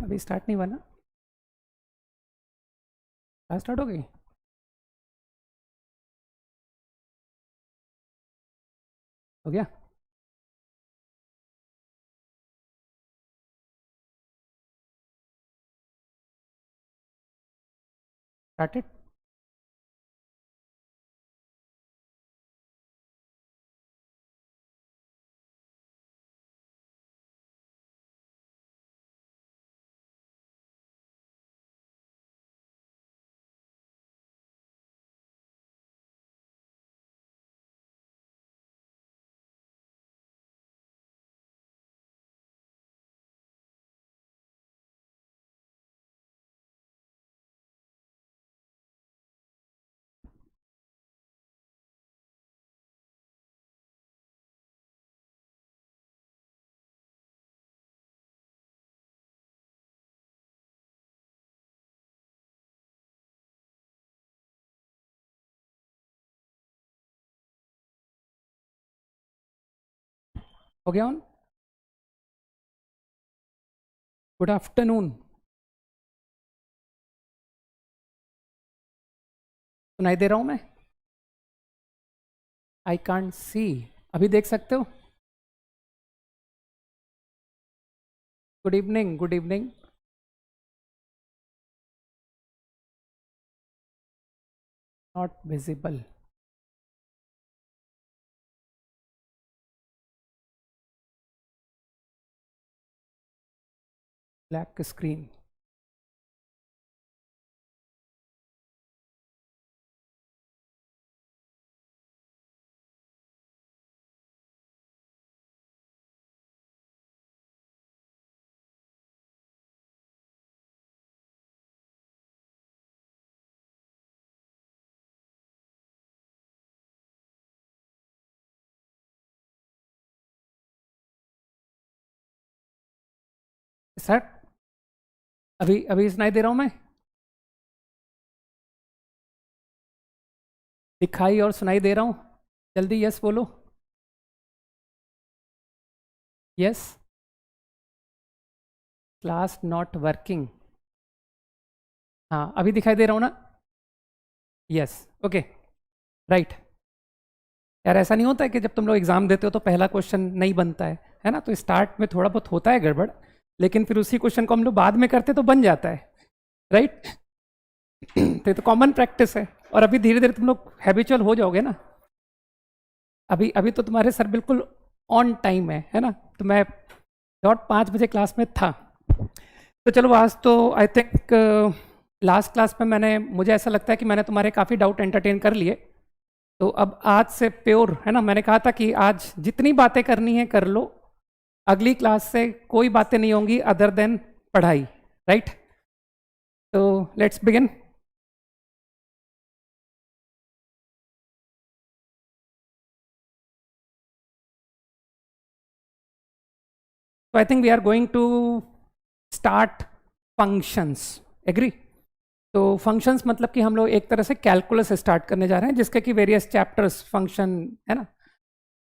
अभी स्टार्ट नहीं हुआ ना? क्लास स्टार्ट हो गई? हो गया? स्टार्टेड? हो गया ऑन? Good afternoon. सुनाई दे रहा हूँ मैं? I can't see. अभी देख सकते हो? Good evening, good evening. Not visible. Black screen. Sir, अभी अभी सुनाई दे रहा हूँ मैं? दिखाई और सुनाई दे रहा हूँ? जल्दी यस बोलो। यस। Class not working. हाँ, अभी दिखाई दे रहा हूँ ना? यस। Okay, right. यार ऐसा नहीं होता है कि जब तुम लोग एग्जाम देते हो तो पहला क्वेश्चन नहीं बनता है ना? तो स्टार्ट में थोड़ा बहुत होता है गड़बड़, लेकिन फिर उसी क्वेश्चन को हम लोग बाद में करते तो बन जाता है, राइट? तो ये तो कॉमन प्रैक्टिस है, और अभी धीरे धीरे तुम लोग हैबिचुअल हो जाओगे ना। अभी अभी तो तुम्हारे सर बिल्कुल ऑन टाइम है ना? तो मैं 5:05 क्लास में था। तो चलो, आज तो आई थिंक लास्ट क्लास में मुझे ऐसा लगता है कि मैंने तुम्हारे काफ़ी डाउट एंटरटेन कर लिए। तो अब आज से प्योर है ना, मैंने कहा था कि आज जितनी बातें करनी है कर लो, अगली क्लास से कोई बातें नहीं होंगी अदर देन पढ़ाई, राइट? तो लेट्स बिगिन। तो I think we are going to start functions. Agree? तो फंक्शंस मतलब कि हम लोग एक तरह से कैलकुलस स्टार्ट करने जा रहे हैं, जिसके कि वेरियस चैप्टर्स फंक्शन है ना,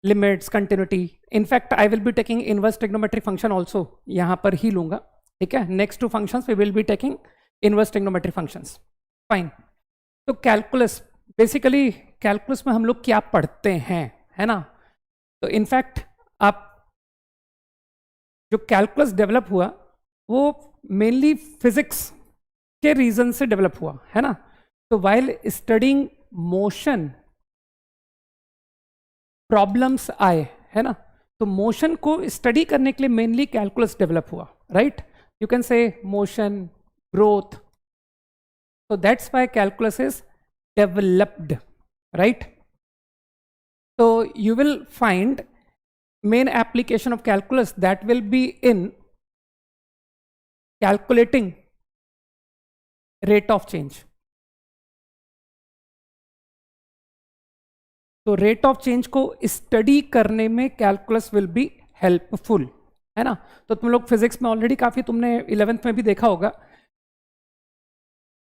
limits, continuity. In fact I will be taking inverse trigonometry function also, यहाँ पर ही लूंगा। ठीक है, next to functions we will be taking inverse trigonometry functions. Fine. तो कैलकुलस, बेसिकली कैलकुलस में हम लोग क्या पढ़ते हैं, है ना? तो इनफैक्ट आप, जो कैलकुलस डेवलप हुआ वो मेनली फिजिक्स के रीजन से डेवलप हुआ, है ना? तो वाइल स्टडिंग मोशन प्रॉब्लम्स आए, है ना? तो मोशन को स्टडी करने के लिए मेनली कैलकुलस डेवलप हुआ, right? You can say motion, growth. So that's why calculus is developed, right? So you will find main application of calculus that will be in calculating rate of change. तो rate of change को study करने में calculus will be helpful, है ना? तो तुम लोग physics में ऑलरेडी काफी, तुमने 11th में भी देखा होगा,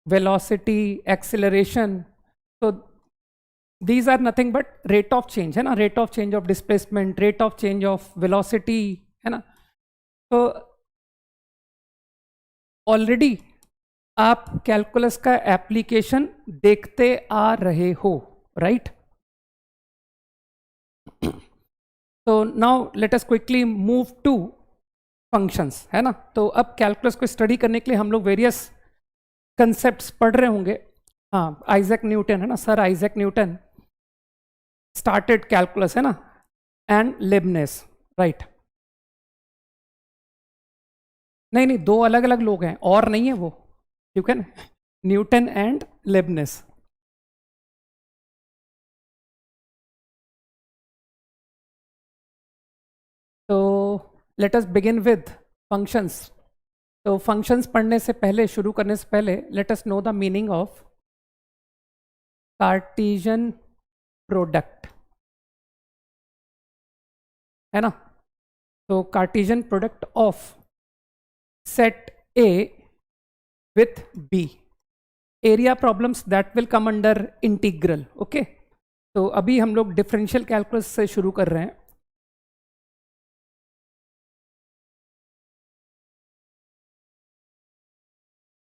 वेलोसिटी, एक्सेलरेशन। तो these are nothing but rate of change, है ना? Rate of change of displacement, rate of change of velocity, है ना? तो ऑलरेडी आप कैलकुलस का एप्लीकेशन देखते आ रहे हो, राइट? तो now let us quickly move to functions, है ना? तो अब कैलकुलस को स्टडी करने के लिए हम लोग वेरियस कंसेप्ट्स पढ़ रहे होंगे। हाँ, आइजैक न्यूटन, है ना, sir Isaac Newton started calculus, है ना, एंड लेबनिज, राइट? नहीं नहीं, दो अलग अलग लोग हैं, और नहीं है वो, you can, Newton and Leibniz. तो let us begin with functions. तो फंक्शंस पढ़ने से पहले, शुरू करने से पहले, let us know the meaning of Cartesian product, है ना? तो Cartesian product of set A with B, area problems that will come under integral, okay? तो अभी हम लोग डिफरेंशियल कैलकुलस से शुरू कर रहे हैं।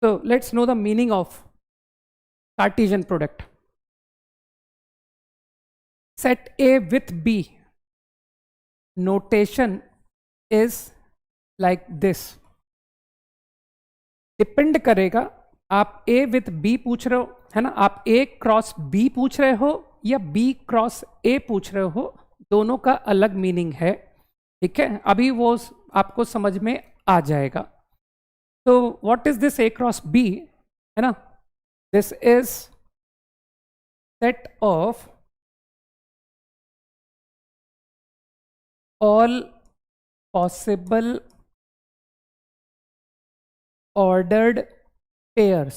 So let's know the meaning of Cartesian product. Set A with B, notation is like this. Depend करेगा आप A with B पूछ रहे हो, है ना, आप A क्रॉस B पूछ रहे हो या B क्रॉस A पूछ रहे हो, दोनों का अलग मीनिंग है, ठीक है? अभी वो आपको समझ में आ जाएगा। तो what is this A cross B, है ना? This is set of all possible ordered pairs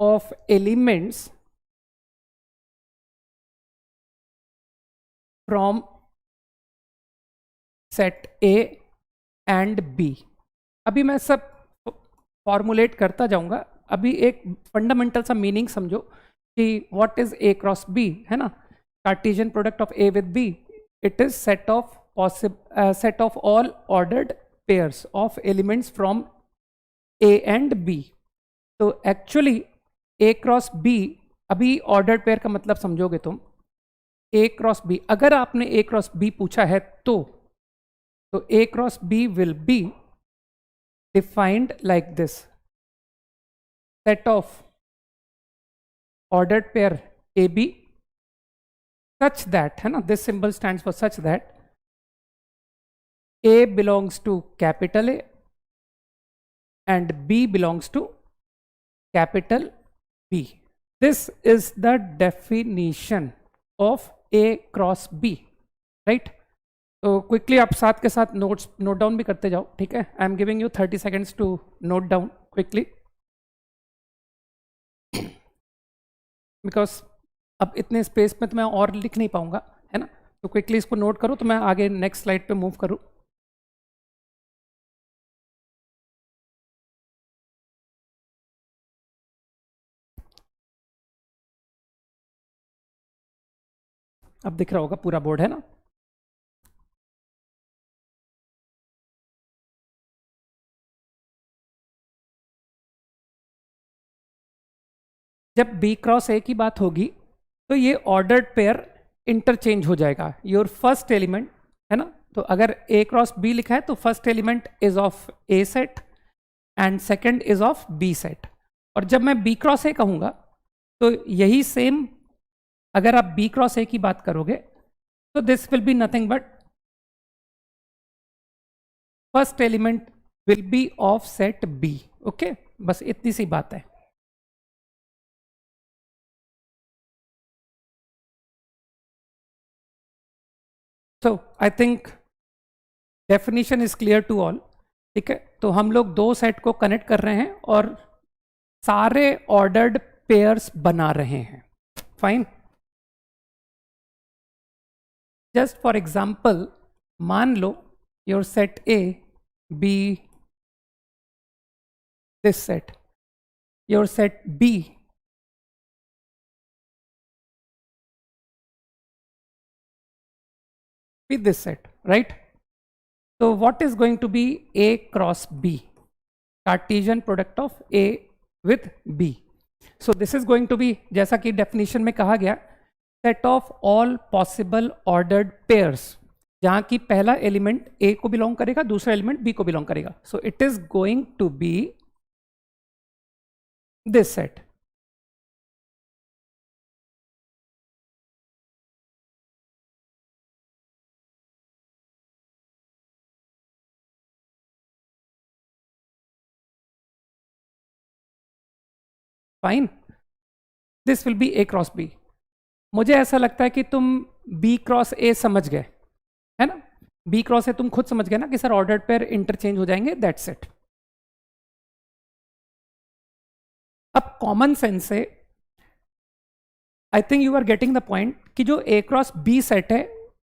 of elements from set A and B। अभी मैं सब फॉर्मुलेट करता जाऊंगा, अभी एक फंडामेंटल सा मीनिंग समझो कि what is A cross B, है ना? Cartesian product of A with B, it is set of all ordered pairs of elements from A and B। तो एक्चुअली A क्रॉस B, अभी ऑर्डर्ड पेयर का मतलब समझोगे तुम। A क्रॉस B, अगर आपने A क्रॉस B पूछा है तो A cross B will be defined like this: set of ordered pair AB such that, है ना, this symbol stands for such that A belongs to capital A and B belongs to capital B. This is the definition of A cross B, right? तो quickly आप साथ के साथ note down भी करते जाओ, ठीक है? I am giving you 30 seconds to note down quickly, because अब इतने स्पेस में तो मैं और लिख नहीं पाऊंगा, है ना? तो क्विकली इसको नोट करो तो मैं आगे नेक्स्ट स्लाइड पे मूव करूं। अब दिख रहा होगा पूरा बोर्ड, है ना? जब B क्रॉस A की बात होगी तो ये ऑर्डर्ड पेयर इंटरचेंज हो जाएगा। योर फर्स्ट एलिमेंट, है ना, तो अगर A क्रॉस B लिखा है तो first element is of A set and second is of B set. और जब मैं B क्रॉस A कहूंगा तो यही सेम, अगर आप B क्रॉस A की बात करोगे तो this will be nothing but first element will be of set B, okay? बस इतनी सी बात है। So I think definition is clear to all, ठीक है? तो हम लोग दो सेट को कनेक्ट कर रहे हैं और सारे ऑर्डर्ड पेयर्स बना रहे हैं, फाइन? जस्ट फॉर एग्जाम्पल, मान लो your set A B this set, your set B with this set, right? So what is going to be A cross B? Cartesian product of A with B. So this is going to be, जैसा कि definition में कहा गया, set of all possible ordered pairs, जहाँ की पहला element A को belong करेगा, दूसरा एलिमेंट B को बिलोंग करेगा. So it is going to be this set. Fine. This will be A cross B. मुझे ऐसा लगता है कि तुम B क्रॉस A समझ गए, है ना? B क्रॉस A तुम खुद समझ गए ना कि सर ऑर्डर्ड पेयर इंटरचेंज हो जाएंगे, दैट्स इट. अब कॉमन सेंस से I think you are getting the point कि जो A क्रॉस B सेट है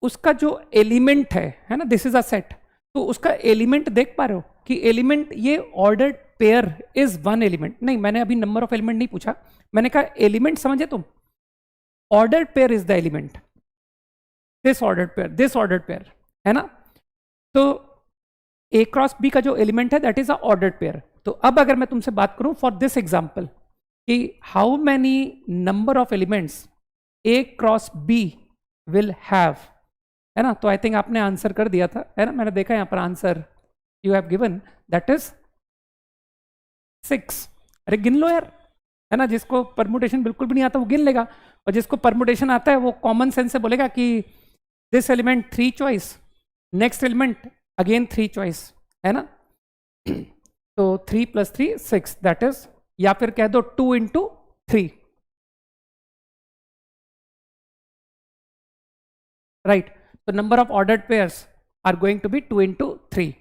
उसका जो एलिमेंट है ना, दिस इज अ सेट, तो उसका एलिमेंट देख पा रहे हो कि एलिमेंट ये ordered pair is one element. नहीं, मैंने अभी नंबर ऑफ एलिमेंट नहीं पूछा, मैंने कहा एलिमेंट समझे तुम. Ordered pair is the element, this ordered pair, है ना? तो A क्रॉस B का जो एलिमेंट है that is a ordered pair. तो अब अगर मैं तुमसे बात करूं फॉर दिस एग्जांपल कि how many number of elements A cross B will have, है ना? तो आई थिंक आपने आंसर कर दिया था, है ना? मैंने देखा यहाँ पर answer you have given, that is 6. अरे गिन लो यार, है ना? जिसको परमुटेशन बिल्कुल भी नहीं आता वो गिन लेगा, और जिसको परमुटेशन आता है वो कॉमन सेंस से बोलेगा कि this element 3 choice, next element again 3 choice, है ना? तो 3 + 3 6, दैट इज, या फिर कह दो 2 × 3, राइट? तो number of ordered pairs are going to be 2 × 3.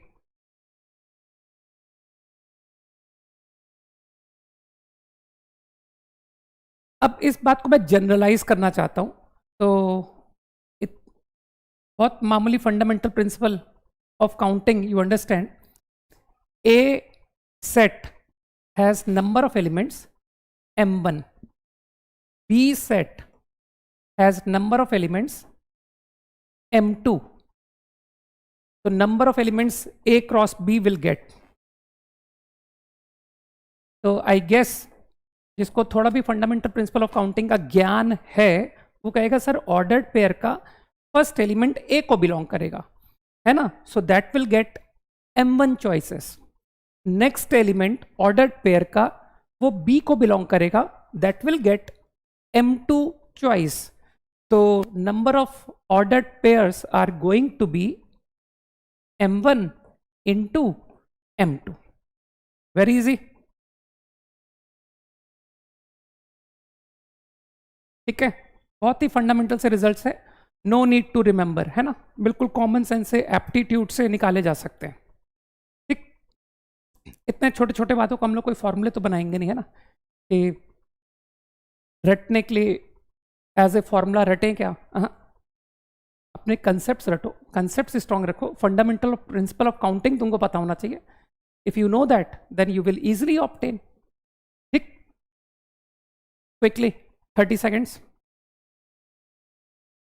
अब इस बात को मैं जनरलाइज करना चाहता हूं, तो बहुत मामूली fundamental principle of counting you understand. A set has number of elements m1, B set has number of elements m2. तो number of elements A cross B will get. तो आई गेस जिसको थोड़ा भी फंडामेंटल प्रिंसिपल ऑफ काउंटिंग का ज्ञान है वो कहेगा सर ऑर्डर्ड पेयर का फर्स्ट एलिमेंट A को बिलोंग करेगा, है ना? So that will get m1 choices. Next element ordered pair का वो B को बिलोंग करेगा, that will get m2 choice. तो number of ordered pairs are going to be m1 × m2. Very easy. ठीक है, बहुत ही फंडामेंटल से रिजल्ट्स है, नो नीड टू रिमेंबर, है ना? बिल्कुल कॉमन सेंस से, एप्टीट्यूड से निकाले जा सकते हैं. ठीक, इतने छोटे छोटे बातों को हम लोग कोई फॉर्मूले तो बनाएंगे नहीं, है ना? कि रटने के लिए एज ए फॉर्मूला रटें क्या? अपने कंसेप्ट्स रटो, कंसेप्ट्स स्ट्रॉन्ग रखो. फंडामेंटल प्रिंसिपल ऑफ काउंटिंग तुमको पता होना चाहिए. If you know that then you will easily obtain. ठीक, क्विकली 30 सेकेंड्स,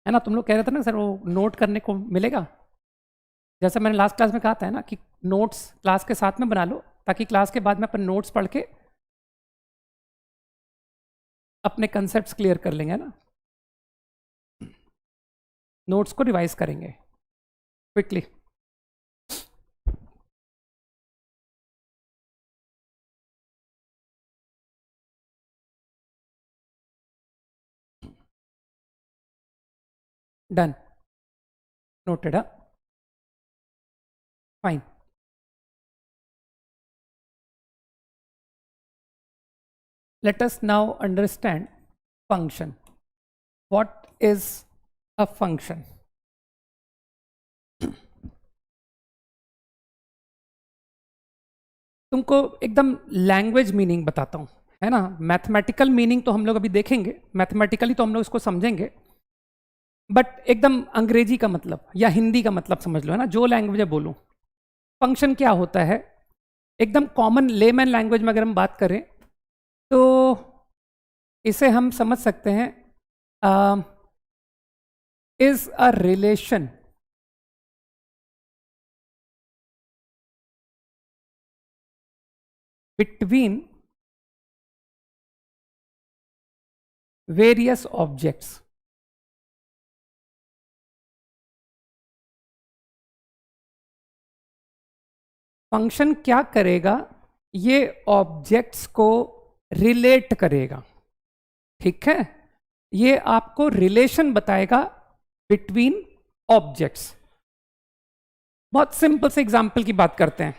है ना? तुम लोग कह रहे थे ना सर वो नोट करने को मिलेगा, जैसा मैंने लास्ट क्लास में कहा था, है ना, कि नोट्स क्लास के साथ में बना लो ताकि क्लास के बाद में अपन नोट्स पढ़ के अपने कंसेप्ट्स क्लियर कर लेंगे, है ना? नोट्स को रिवाइज करेंगे quickly. Done, noted. Fine. Let us now understand function. What is a function? तुमको एकदम लैंग्वेज मीनिंग बताता हूँ, है ना? मैथमेटिकल मीनिंग तो हम लोग अभी देखेंगे, मैथमेटिकली तो हम लोग इसको समझेंगे, बट एकदम अंग्रेजी का मतलब या हिंदी का मतलब समझ लो, है ना? जो लैंग्वेज बोलूँ. फंक्शन क्या होता है एकदम कॉमन लेमैन लैंग्वेज में अगर हम बात करें तो इसे हम समझ सकते हैं is a relation between various objects. Function क्या करेगा, ये ऑब्जेक्ट्स को रिलेट करेगा, ठीक है, ये आपको रिलेशन बताएगा बिटवीन ऑब्जेक्ट्स। बहुत सिंपल से एग्जांपल की बात करते हैं।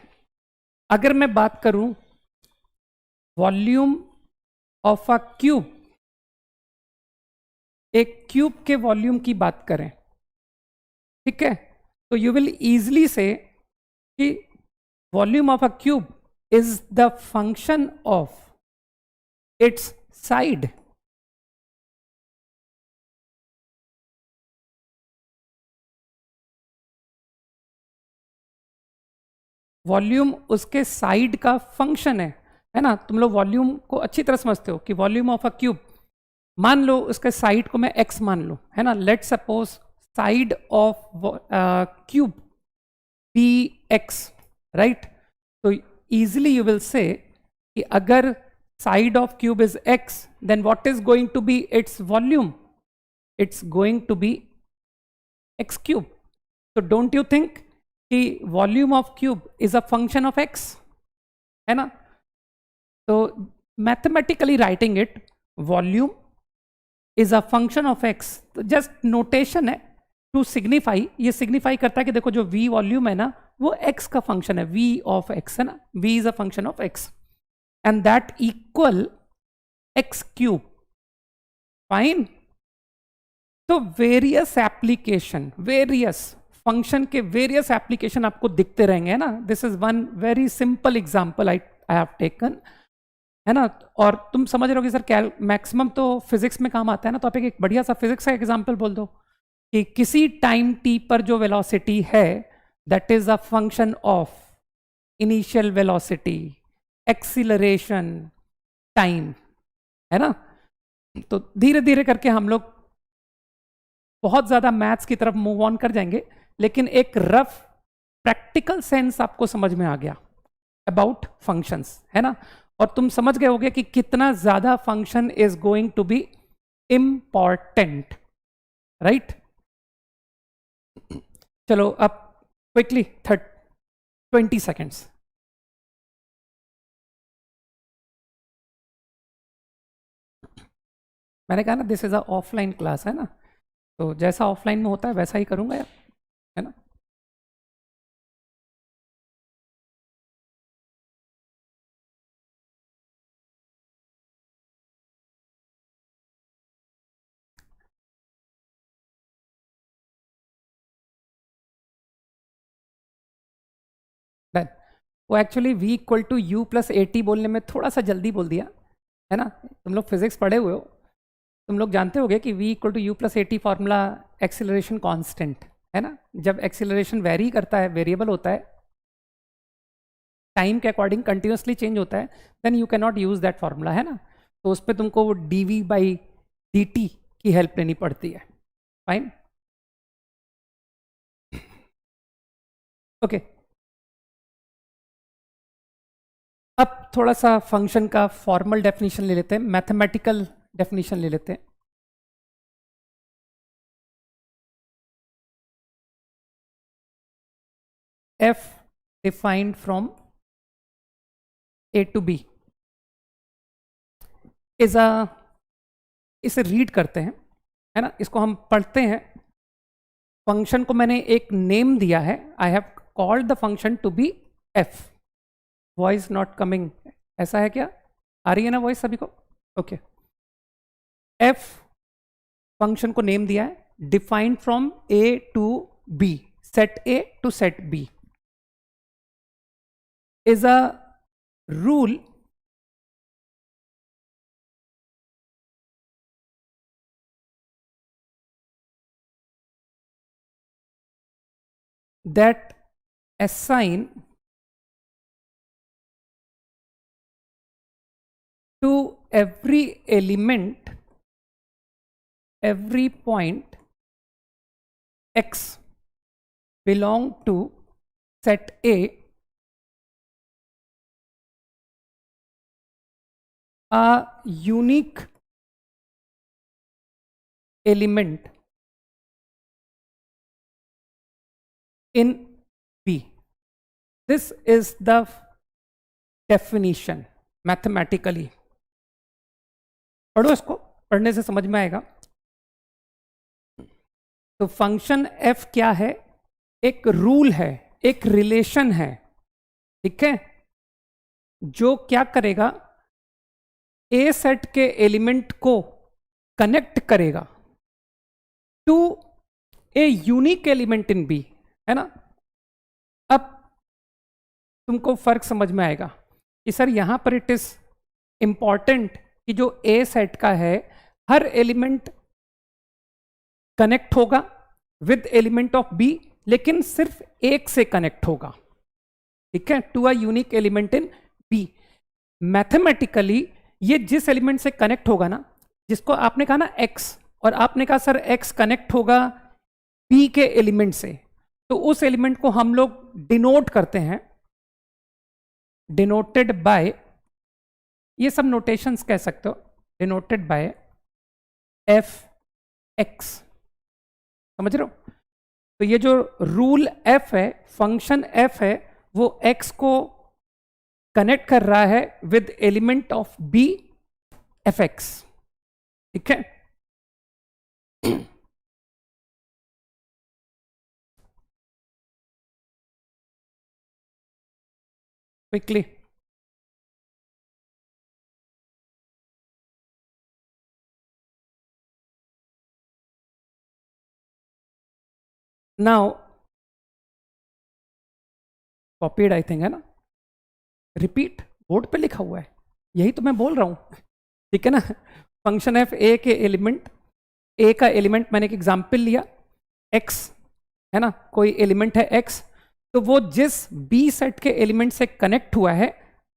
अगर मैं बात करूं वॉल्यूम ऑफ अ क्यूब, एक क्यूब के वॉल्यूम की बात करें, ठीक है, तो यू विल इजली से कि volume of a cube is the function of its side. Volume उसके साइड का फंक्शन है ना। तुम लोग वॉल्यूम को अच्छी तरह समझते हो कि वॉल्यूम ऑफ अ क्यूब, मान लो उसके साइड को मैं x मान लो, है ना। Let suppose side of cube be x, right. तो इजिली यू विल से कि अगर side of cube is x, then what is going to be its volume, it's going to be x cube. तो don't you think कि volume of cube is a function of x, है ना। तो mathematically writing it, volume is a function of x, तो just notation है to signify, ये signify करता है कि देखो जो v वॉल्यूम है ना वो x का फंक्शन है, v ऑफ x, है ना। v is a function of x and that equal x cube, fine. तो वेरियस एप्लीकेशन, वेरियस फंक्शन के वेरियस एप्लीकेशन आपको दिखते रहेंगे, है ना। This is one very simple example I have taken, है ना। और तुम समझ रहे हो कि सर मैक्सिमम तो फिजिक्स में काम आता है ना, तो आप एक बढ़िया सा फिजिक्स का एग्जांपल बोल दो कि किसी टाइम t पर जो वेलोसिटी है that is a function of initial velocity, acceleration, time, है ना। तो धीरे धीरे करके हम लोग बहुत ज्यादा मैथ्स की तरफ मूव ऑन कर जाएंगे, लेकिन एक रफ प्रैक्टिकल सेंस आपको समझ में आ गया अबाउट फंक्शंस, है ना। और तुम समझ गए होगे कि कितना ज्यादा function is going to be important, right. चलो अब क्विकली 20 सेकेंड्स। मैंने कहा ना this is a offline class, है ना, तो जैसा ऑफलाइन में होता है वैसा ही करूंगा यार, है ना। डन। वो actually v equal to u plus a t बोलने में थोड़ा सा जल्दी बोल दिया, है ना। तुम लोग फिजिक्स पढ़े हुए हो, तुम लोग जानते होगे कि v equal to u plus a t formula acceleration constant, है ना। जब एक्सिलरेशन वेरी करता है, वेरिएबल होता है, टाइम के अकॉर्डिंग कंटिन्यूसली चेंज होता है, then you can not use that formula, है ना। तो उस पर तुमको वो d v by d t की हेल्प लेनी पड़ती है, फाइन। ओके, अब थोड़ा सा फंक्शन का फॉर्मल डेफिनेशन ले लेते हैं, मैथमेटिकल डेफिनेशन ले लेते हैं। f defined from a to b is a, इसे रीड करते हैं, है ना, इसको हम पढ़ते हैं। फंक्शन को मैंने एक नेम दिया है, I have called the function to be f। Voice not coming, ऐसा है क्या, आ रही है ना वॉइस सभी को, ओके। f फंक्शन को नेम दिया है, defined from a to b, set a to set b is a rule that assign to every element, every point x belong to set A a unique element in B. This is the definition mathematically. पढ़ो इसको, पढ़ने से समझ में आएगा. तो function f क्या है? एक रूल है, एक रिलेशन है, ठीक है, जो क्या करेगा, ए सेट के एलिमेंट को कनेक्ट करेगा to a unique element in B, है ना. अब तुमको फर्क समझ में आएगा कि सर यहां पर इट इज इंपॉर्टेंट कि जो ए सेट का है हर एलिमेंट कनेक्ट होगा विद एलिमेंट ऑफ बी, लेकिन सिर्फ एक से कनेक्ट होगा, ठीक है, to a unique element in B. Mathematically ये जिस एलिमेंट से कनेक्ट होगा ना, जिसको आपने कहा ना x, और आपने कहा सर x कनेक्ट होगा b के एलिमेंट से, तो उस एलिमेंट को हम लोग डिनोट करते हैं, डिनोटेड बाय, ये सब नोटेशंस कह सकते हो, डिनोटेड बाय एफ एक्स. समझ रहे हो? तो ये जो रूल f है, फंक्शन f है, वो x को कनेक्ट कर रहा है with element of b F x, ठीक है. Quickly now, copied I think, है ना, रिपीट बोर्ड पे लिखा हुआ है, यही तो मैं बोल रहा हूं, ठीक है ना. फंक्शन एफ ए के एलिमेंट, ए का एलिमेंट मैंने एक एग्जाम्पल लिया x, है ना, कोई एलिमेंट है x, तो वो जिस b सेट के एलिमेंट से कनेक्ट हुआ है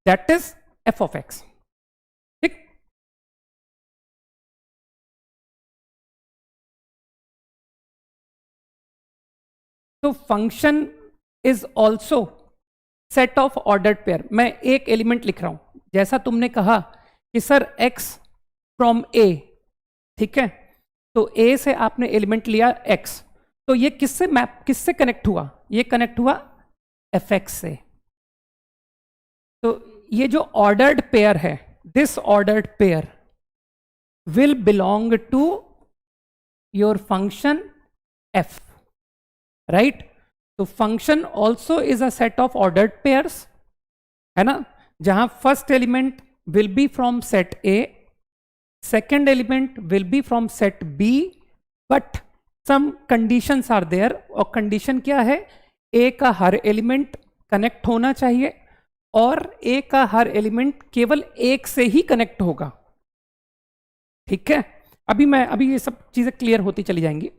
that is f of x, ठीक. तो function is also set of ordered pair. मैं एक एलिमेंट लिख रहा हूं, जैसा तुमने कहा कि सर x फ्रॉम a, ठीक है, तो a से आपने एलिमेंट लिया x, तो ये किससे कनेक्ट हुआ? ये कनेक्ट हुआ fx से. तो ये जो ऑर्डर्ड पेयर है, this ordered pair will belong to your function f, right. तो function also is a set of ordered pairs, है ना, जहां first element will be from set A, second element will be from set B, but some conditions are there. और condition क्या है? A का हर element connect होना चाहिए और A का हर एलिमेंट केवल एक से ही कनेक्ट होगा, ठीक है. अभी ये सब चीजें क्लियर होती चली जाएंगी.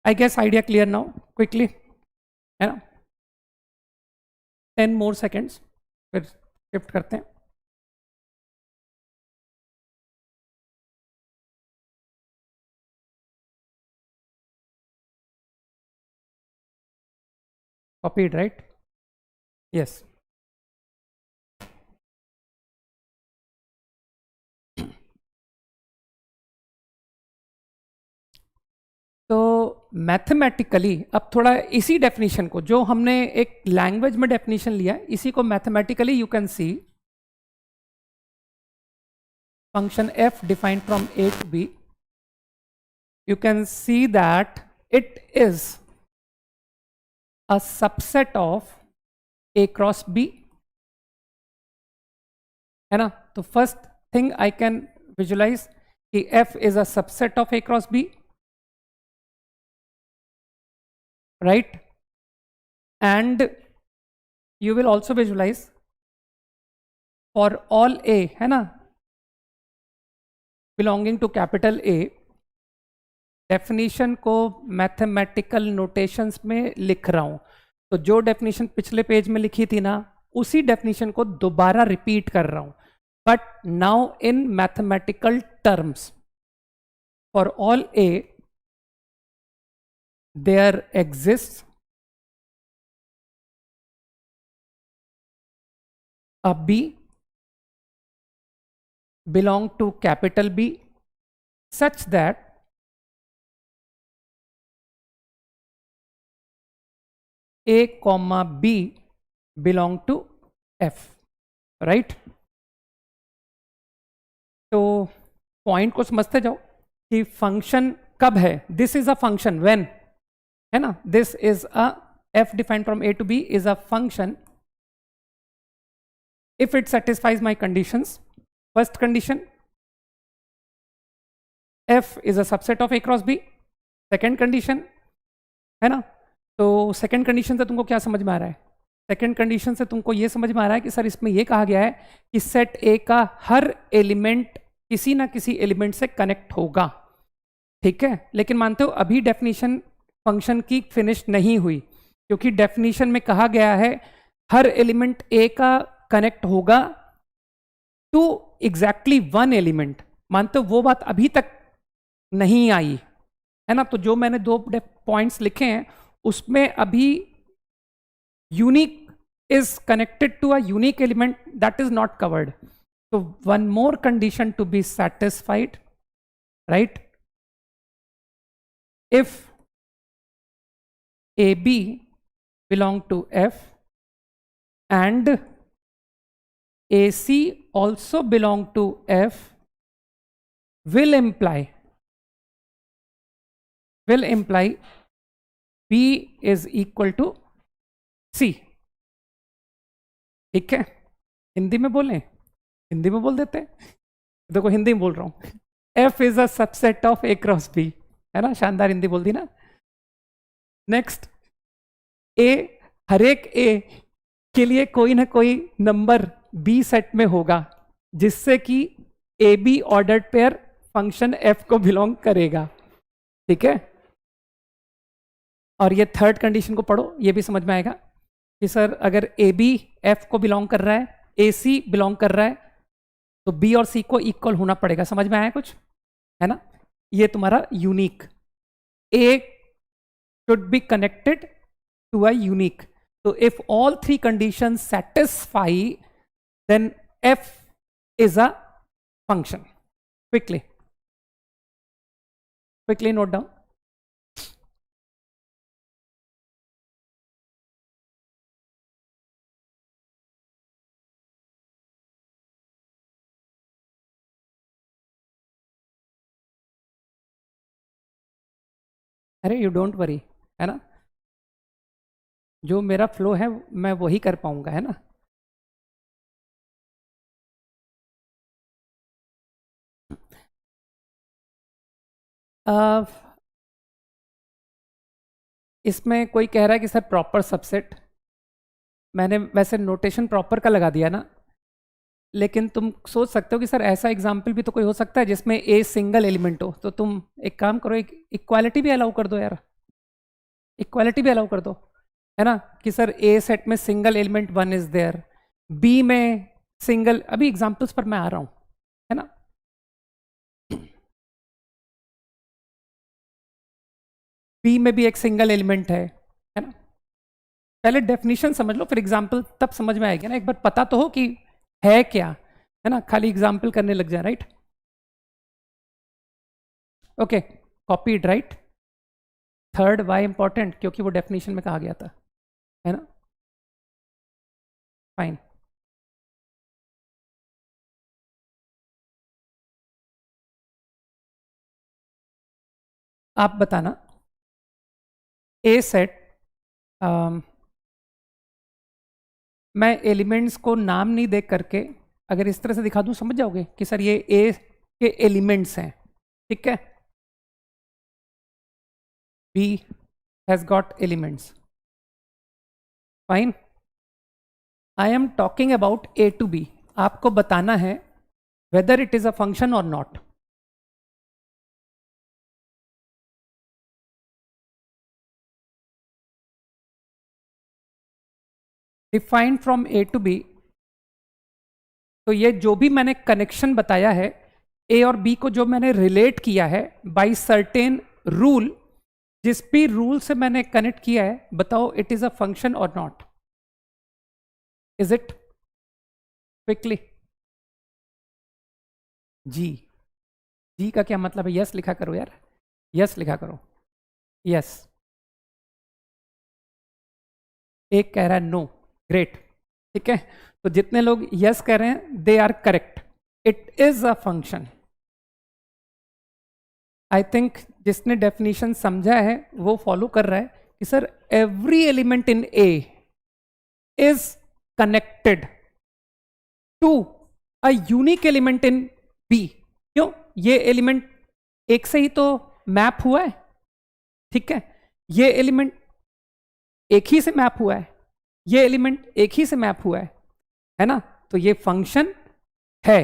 I guess idea clear now. Quickly, है ना, 10 more seconds, फिर शिफ्ट करते हैं. Copied, right? Yes. तो मैथमेटिकली अब थोड़ा इसी डेफिनेशन को, जो हमने एक लैंग्वेज में डेफिनेशन लिया, इसी को mathematically you can see function f defined from A to B, you can see that it is a subset of A cross B, है ना. तो first thing I can visualise कि f is a subset of A cross B, right, and you will also visualize for all A, है ना, belonging to capital A, definition को mathematical notations में लिख रहा हूं. तो जो डेफिनेशन पिछले पेज में लिखी थी ना, उसी डेफिनेशन को दोबारा रिपीट कर रहा हूं, but now in mathematical terms. For all A there exists a B belong to capital B such that A comma B belong to F, right? तो पॉइंट को समझते जाओ कि फंक्शन कब है. This is a function when, है ना, this is a f defined from A to B is a function if it satisfies my conditions. First condition, f is a subset of A cross B. Second condition, है ना, तो second condition से तुमको क्या समझ में आ रहा है? सेकंड कंडीशन से तुमको ये समझ में आ रहा है कि सर इसमें ये कहा गया है कि सेट ए का हर एलिमेंट किसी ना किसी एलिमेंट से कनेक्ट होगा, ठीक है. लेकिन मानते हो अभी डेफिनेशन फंक्शन की फिनिश नहीं हुई, क्योंकि डेफिनेशन में कहा गया है हर एलिमेंट ए का कनेक्ट होगा टू एग्जैक्टली वन एलिमेंट. मानते हो वो बात अभी तक नहीं आई, है ना. तो जो मैंने दो पॉइंट्स लिखे हैं उसमें अभी unique is connected to a unique element, that is not covered. So one more condition to be satisfied, right? If AB belong to F and AC also belong to F, will imply B is equal to C. ठीक है, हिंदी में बोलें, हिंदी में बोल देते हैं. देखो हिंदी में बोल रहा हूं, F is a subset of A cross B, है ना. शानदार हिंदी बोल दी ना. नेक्स्ट, A, हर एक A के लिए कोई ना कोई नंबर B सेट में होगा जिससे कि AB ordered pair function F को बिलोंग करेगा, ठीक है. और ये थर्ड कंडीशन को पढ़ो, ये भी समझ में आएगा कि सर अगर AB F को बिलोंग कर रहा है, AC बिलोंग कर रहा है, तो B और C को इक्वल होना पड़ेगा. समझ में आया कुछ, है ना. ये तुम्हारा unique, A should be connected to a unique. So if all three conditions satisfy, then F is a function. Quickly note down. अरे यू डोंट वरी, है ना. जो मेरा फ्लो है मैं वही कर पाऊंगा, है ना. इसमें कोई कह रहा है कि सर प्रॉपर सबसेट, मैंने वैसे नोटेशन प्रॉपर का लगा दिया ना, लेकिन तुम सोच सकते हो कि सर ऐसा एग्जाम्पल भी तो कोई हो सकता है जिसमें ए सिंगल एलिमेंट हो. तो तुम एक काम करो, एक इक्वालिटी भी अलाउ कर दो यार, इक्वालिटी भी अलाउ कर दो, है ना, कि सर ए सेट में single element one is there, B में सिंगल, अभी एग्जाम्पल्स पर मैं आ रहा हूं, है ना. बी में भी एक सिंगल एलिमेंट है ना. पहले डेफिनेशन समझ लो, फिर एग्जाम्पल तब समझ में आएगा ना. एक बार पता तो हो कि है क्या, है ना, खाली एग्जाम्पल करने लग जाए, right. Okay, copied, right. Third why important, क्योंकि वो डेफिनेशन में कहा गया था, है ना. फाइन. आप बताना ए सेट, मैं एलिमेंट्स को नाम नहीं देख करके अगर इस तरह से दिखा दूं, समझ जाओगे कि सर ये ए के एलिमेंट्स हैं, ठीक है. B has got elements, fine. I am talking about A to B. आपको बताना है whether it is a function or not. Defined from A to B, तो ये जो भी मैंने कनेक्शन बताया है ए और बी को, जो मैंने रिलेट किया है बाय सर्टेन रूल, जिस भी रूल से मैंने कनेक्ट किया है, बताओ it is a function or not. Is it? Quickly. जी, जी का क्या मतलब है? यस लिखा करो यार, यस लिखा करो, यस। एक कह रहा है नो, ग्रेट, ठीक है। तो जितने लोग यस कह रहे हैं they are correct, it is a function. I think जिसने डेफिनेशन समझा है वो फॉलो कर रहा है कि sir every element in A is connected to a unique element in B. क्यों? ये एलिमेंट एक से ही तो मैप हुआ है, ठीक है। ये एलिमेंट एक ही से मैप हुआ है, ये एलिमेंट एक ही से मैप हुआ है ना। तो ये फंक्शन है।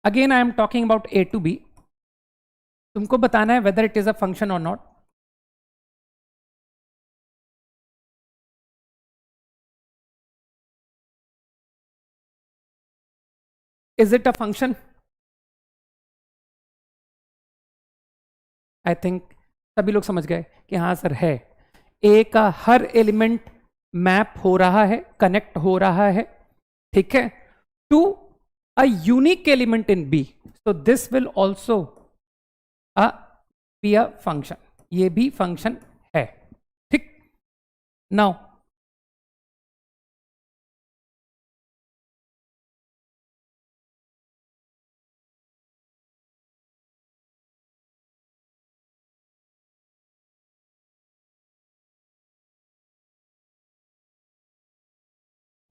Again I am talking about A to B. तुमको बताना है whether it is a function or not. Is it a function? I think सभी लोग समझ गए कि हाँ सर है। ए का हर एलिमेंट मैप हो रहा है, कनेक्ट हो रहा है, ठीक है, to a unique element in B. So this will also be a function. ये भी फंक्शन है, ठीक। Now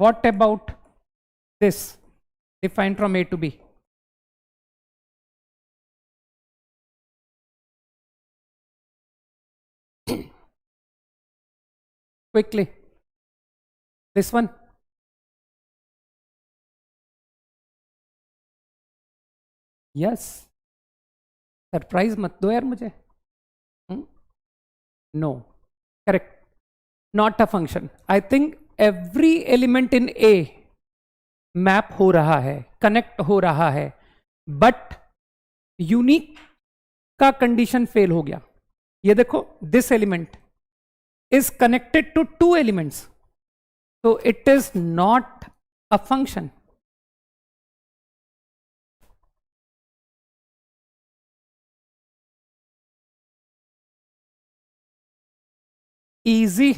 what about this defined from A to B? Quickly, this one. Yes, surprise मत दो यार मुझे। No, correct, not a function. I think every element in A map हो रहा है, कनेक्ट हो रहा है, बट यूनिक का कंडीशन फेल हो गया। ये देखो, this element is connected to two elements, तो it is not a function. Easy,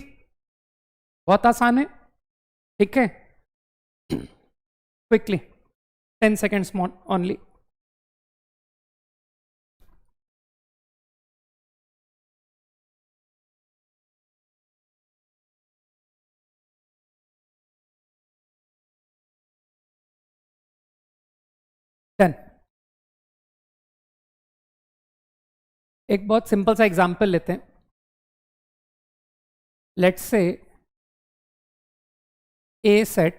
बहुत आसान है, ठीक है। Quickly, 10 seconds only. Done. एक बहुत सिंपल सा एग्जांपल लेते हैं। Let's say A set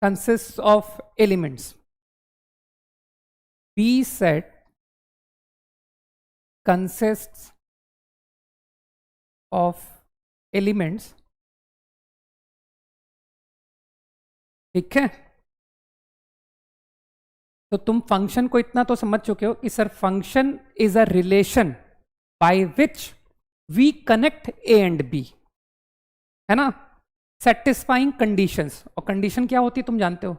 consists of elements. B set consists of elements, ठीक है। तो तुम फंक्शन को इतना तो समझ चुके हो कि sir function is a relation by which we connect A and B, है ना, सेटिस्फाइंग कंडीशंस। और कंडीशन क्या होती है तुम जानते हो।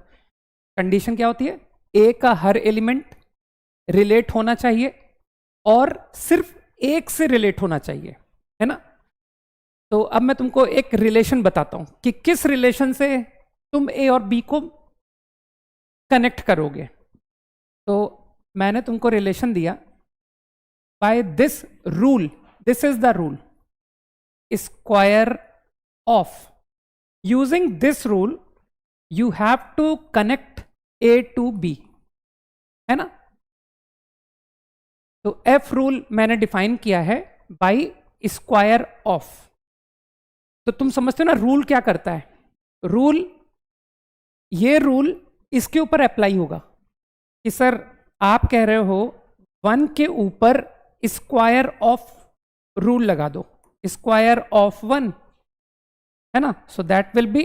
कंडीशन क्या होती है? ए का हर एलिमेंट रिलेट होना चाहिए और सिर्फ एक से रिलेट होना चाहिए, है ना। तो अब मैं तुमको एक रिलेशन बताता हूं कि किस रिलेशन से तुम ए और बी को कनेक्ट करोगे। तो मैंने तुमको रिलेशन दिया by this rule, this is the rule, square of. Using this rule you have to connect A to B, है ना। तो एफ रूल मैंने डिफाइन किया है बाय स्क्वायर ऑफ। तो तुम समझते हो ना रूल क्या करता है। रूल, ये रूल इसके ऊपर अप्लाई होगा कि सर आप कह रहे हो 1 के ऊपर स्क्वायर ऑफ रूल लगा दो, स्क्वायर ऑफ 1, है ना। So that will B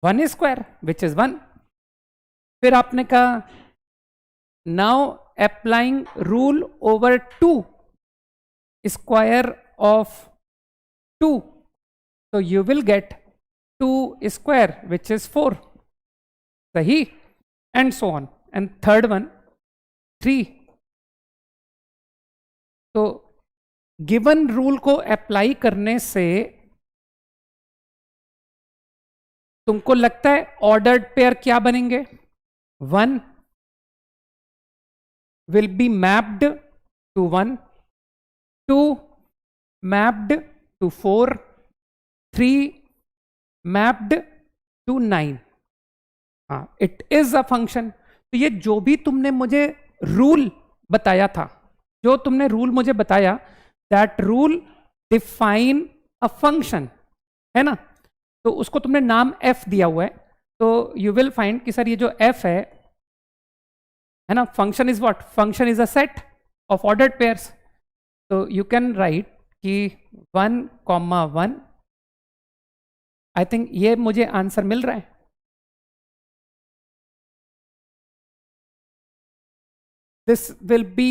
1 square which is 1। फिर आपने कहा now applying rule over 2, square of 2, so you will get 2 square, which is 4. सही, and so on. And third one 3. तो given rule को अप्लाई करने से तुमको लगता है ऑर्डर्ड पेयर क्या बनेंगे? 1 will be mapped to 1, 2 mapped to 4, 3 mapped to 9. हाँ, इट इज अ फंक्शन. तो ये जो भी तुमने मुझे रूल बताया था, जो तुमने रूल मुझे बताया, that rule define a function, है ना? तो उसको तुमने नाम f दिया हुआ है. तो यू विल फाइंड कि सर ये जो f है ना, function is what? Function is a set of ordered pairs. तो यू कैन राइट कि 1, 1. आई थिंक ये मुझे आंसर मिल रहा है. This will be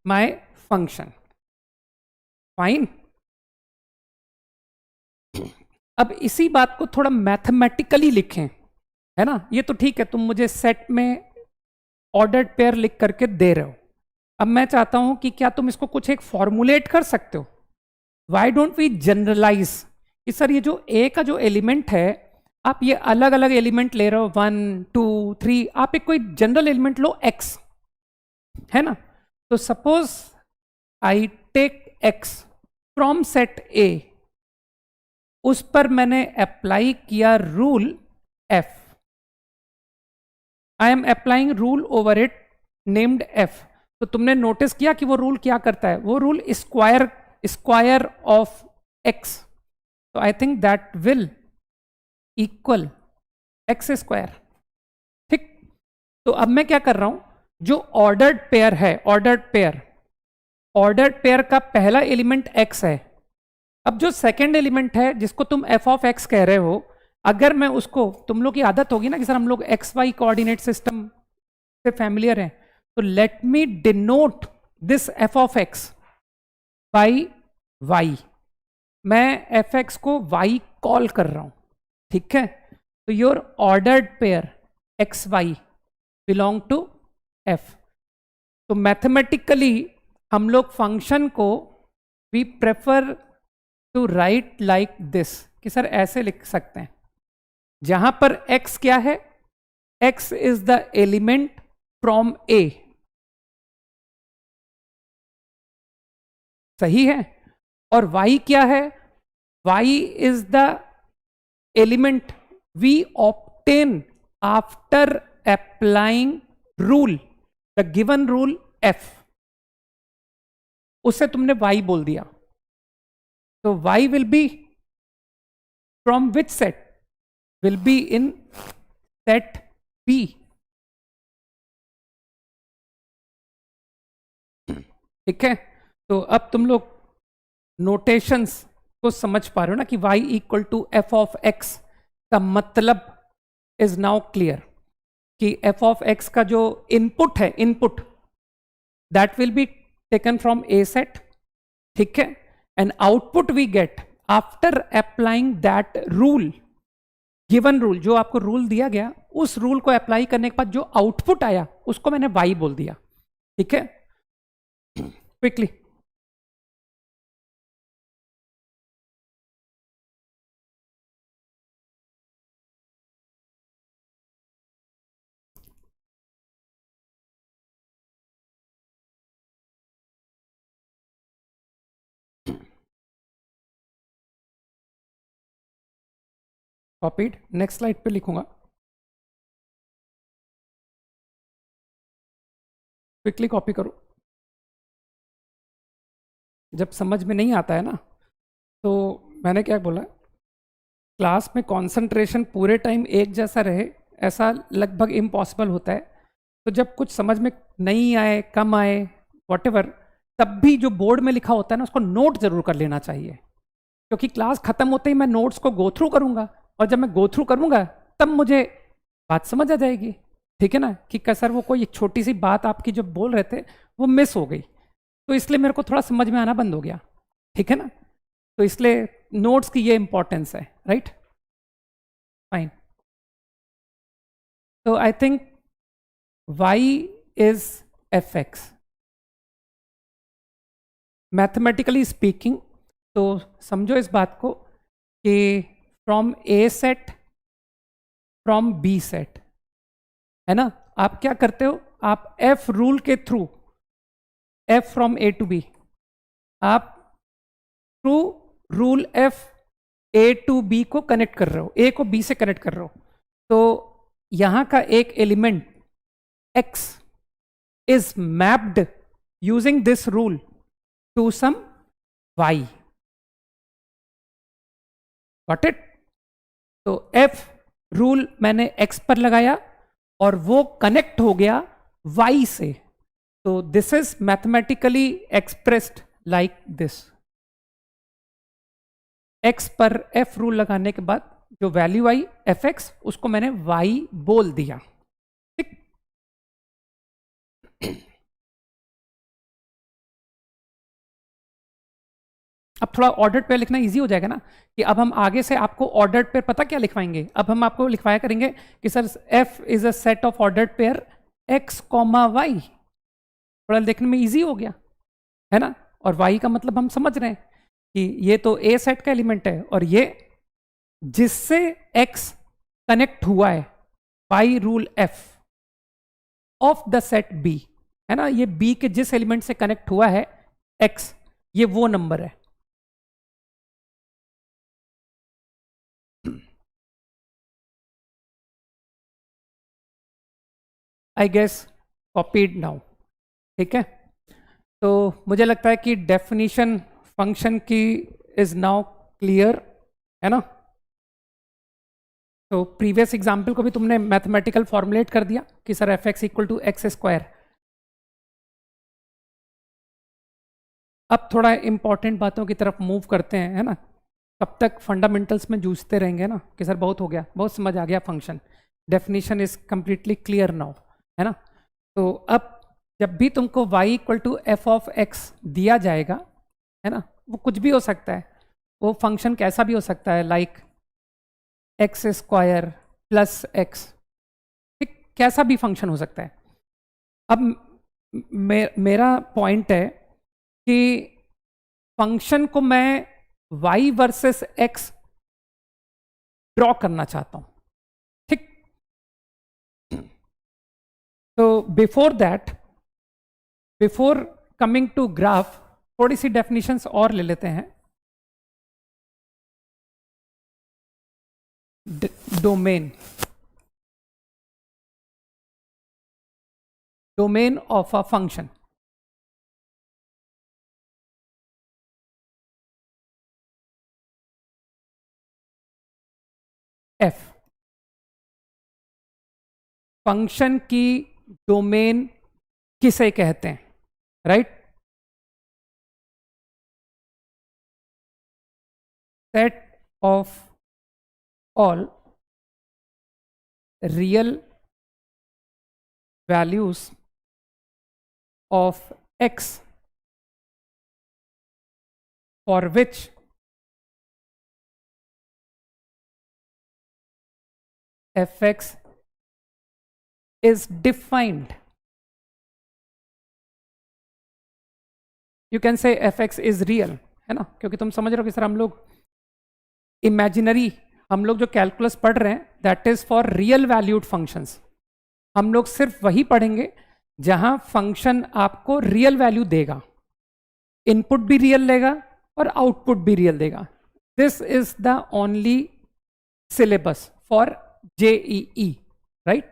my function. Fine. अब इसी बात को थोड़ा मैथमेटिकली लिखें, है ना? ये तो ठीक है, तुम मुझे सेट में ऑर्डर्ड पेयर लिख करके दे रहे हो. अब मैं चाहता हूं कि क्या तुम इसको कुछ एक फॉर्मुलेट कर सकते हो? वाई डोंट वी जनरलाइज कि सर ये जो ए का जो एलिमेंट है, आप ये अलग अलग एलिमेंट ले रहे हो, 1, 2, 3, आप एक कोई जनरल एलिमेंट लो x, है ना? तो suppose I take x from set A, उस पर मैंने अप्लाई किया rule f. I am applying rule over it named f. तो तुमने नोटिस किया कि वो रूल क्या करता है? वो रूल स्क्वायर ऑफ x. तो I think that will equal x square. ठीक. तो अब मैं क्या कर रहा हूं, जो ऑर्डर्ड पेयर है, ऑर्डर्ड पेयर का पहला एलिमेंट x है. अब जो सेकंड एलिमेंट है जिसको तुम f ऑफ x कह रहे हो, अगर मैं उसको, तुम लोग की आदत होगी ना कि सर हम लोग XY कोऑर्डिनेट सिस्टम से फैमिलियर हैं, तो let me denote this f of x by y. मैं fx को y कॉल कर रहा हूं, ठीक है? तो your ordered pair xy belong to f. तो मैथमेटिकली हम लोग फंक्शन को we prefer to write like this, कि सर ऐसे लिख सकते हैं, जहां पर x क्या है? x is the element from A. सही है? और y क्या है? y is the element we obtain after applying rule, the given rule f. उसे तुमने y बोल दिया. तो y will be from which set? Will be in set B. ठीक है? तो अब तुम लोग नोटेशंस को समझ पा रहे हो ना कि y equal to f of x का मतलब इज नाउ क्लियर, कि f ऑफ x का जो इनपुट है, input that will be taken from A set. ठीक है? And output we get after applying that rule, given rule, जो आपको रूल दिया गया, उस रूल को अप्लाई करने के बाद जो आउटपुट आया उसको मैंने y बोल दिया. ठीक है? Quickly copied. नेक्स्ट स्लाइड पे लिखूंगा. क्विकली कॉपी करो. जब समझ में नहीं आता है ना, तो मैंने क्या बोला, क्लास में कंसंट्रेशन पूरे टाइम एक जैसा रहे, ऐसा लगभग इम्पॉसिबल होता है. तो जब कुछ समझ में नहीं आए, कम आए, व्हाटएवर, तब भी जो बोर्ड में लिखा होता है ना, उसको नोट जरूर कर लेना चाहिए, क्योंकि क्लास खत्म होते ही मैं नोट्स को गो थ्रू करूंगा, और जब मैं गो थ्रू करूंगा तब मुझे बात समझ आ जाएगी. ठीक है ना? कि सर वो कोई एक छोटी सी बात आपकी जो बोल रहे थे वो मिस हो गई, तो इसलिए मेरे को थोड़ा समझ में आना बंद हो गया. ठीक है ना? तो इसलिए नोड्स की ये इंपॉर्टेंस है, राइट? फाइन। तो I think y is fx, mathematically speaking. तो समझो इस बात को कि from A set, from B set, है ना, आप क्या करते हो, आप f रूल के through, f from A to B, आप through rule f A to B को कनेक्ट कर रहे हो, ए को बी से कनेक्ट कर रहे हो। तो यहां का एक element x is mapped using this rule to some y. Got it? तो f रूल मैंने x पर लगाया और वो कनेक्ट हो गया y से। तो this is mathematically expressed like this. x पर f रूल लगाने के बाद जो वैल्यू आई fx, उसको मैंने y बोल दिया। अब थोड़ा ऑर्डर्ड पेयर लिखना इजी हो जाएगा ना, कि अब हम आगे से आपको ऑर्डर्ड पेयर पता क्या लिखवाएंगे, अब हम आपको लिखवाया करेंगे कि sir f is a set of ordered pair x, y। थोड़ा देखने में इजी हो गया, है ना? और y का मतलब हम समझ रहे हैं कि ये तो a सेट का एलिमेंट है, और ये जिससे x कनेक्ट हुआ है by rule f of the set b, है ना, ये b के जिस एलिमेंट से कनेक्ट हुआ है x, ये वो नंबर है। आई गेस कॉपीड नाउ, ठीक है? तो मुझे लगता है कि डेफिनेशन फंक्शन की इज नाउ क्लियर, है ना? तो प्रीवियस एग्जाम्पल को भी तुमने मैथमेटिकल फॉर्मुलेट कर दिया कि sir f x equal to x square. अब थोड़ा इंपॉर्टेंट बातों की तरफ मूव करते हैं, है ना? तब तक फंडामेंटल्स में जूझते रहेंगे ना कि सर बहुत हो गया, बहुत समझ आ गया function, definition is completely clear now, है ना? तो अब जब भी तुमको y equal to f of x दिया जाएगा, है ना, वो कुछ भी हो सकता है, वो फंक्शन कैसा भी हो सकता है, like x square plus x, ठीक, कैसा भी फंक्शन हो सकता है। अब मेरा पॉइंट है कि फंक्शन को मैं y वर्सेस x ड्रॉ करना चाहता हूं, ठीक? तो before that, before coming to graph, थोड़ी सी डेफिनेशंस और ले लेते हैं। Domain, domain of a function. f function की डोमेन किसे कहते हैं, right? Set of all real values of x for which fx is defined. You can say fx is real, है ना? क्योंकि तुम समझ रहे हो कि सर हम लोग इमेजिनरी, हम लोग जो कैलकुलस पढ़ रहे हैं that is for real valued functions. हम लोग सिर्फ वही पढ़ेंगे जहां फंक्शन आपको रियल वैल्यू देगा, इनपुट भी रियल देगा और आउटपुट भी रियल देगा। This is the only syllabus for JEE, right?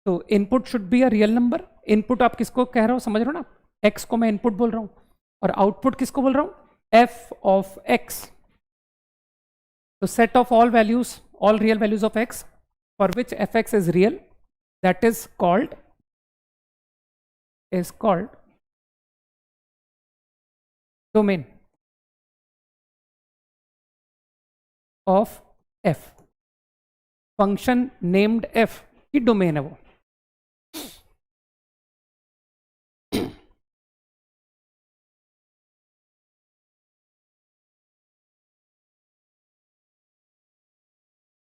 तो input should be a real number. Input आप किसको कह रहे हो, समझ रहे हो ना? x को मैं इनपुट बोल रहा हूं, और आउटपुट किसको बोल रहा हूं, f ऑफ x। तो set of all values, all real values of x for which fx is real, that is called domain of f। Function named f की डोमेन है वो।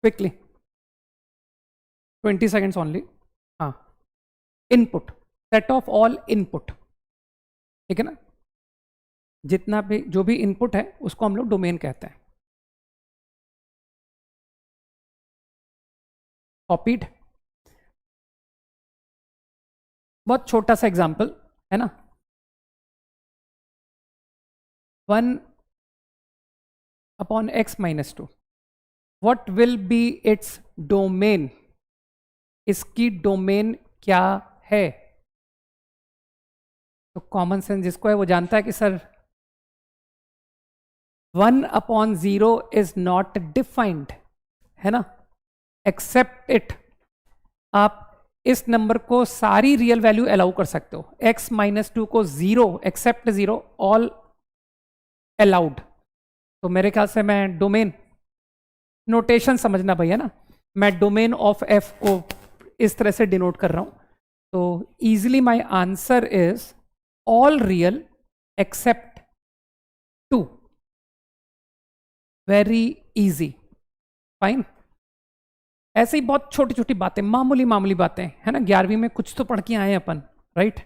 Quickly 20 seconds only. हाँ, input, set of all input, ठीक है ना, जितना भी जो भी इनपुट है उसको हम लोग डोमेन कहते हैं। कॉपीड, बहुत छोटा सा एग्जांपल है ना, 1/x-2, what will be its domain, इसकी डोमेन क्या है? तो कॉमन सेंस जिसको है वो जानता है कि सर 1/0 इज नॉट डिफाइंड, है ना, एक्सेप्ट इट। आप इस नंबर को सारी रियल वैल्यू अलाउ कर सकते हो, x-2 को 0, एक्सेप्ट 0, ऑल अलाउड। तो मेरे ख्याल से मैं डोमेन, नोटेशन समझना भैया ना, मैं डोमेन ऑफ f को इस तरह से डिनोट कर रहा हूं। तो easily my answer is all real except 2। Very easy, fine. ऐसे ही बहुत छोटी छोटी बातें, मामूली मामूली बातें, है ना, 11वीं में कुछ तो पढ़ के आए अपन, right.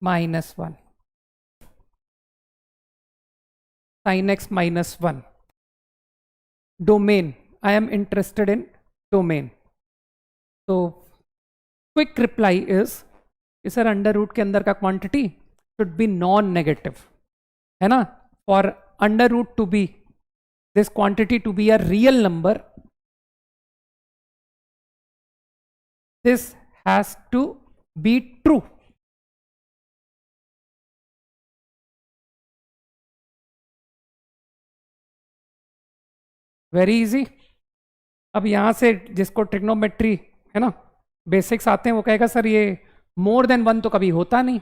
-1 sin x -1, domain, I am interested in domain. तो quick reply is sir under root के अंदर का quantity should be non negative, है ना, for under root to be this quantity to be a real number, this has to be true. Very easy. अब यहां से जिसको ट्रिग्नोमेट्री, है ना, बेसिक्स आते हैं, वो कहेगा सर ये मोर देन 1 तो कभी होता नहीं,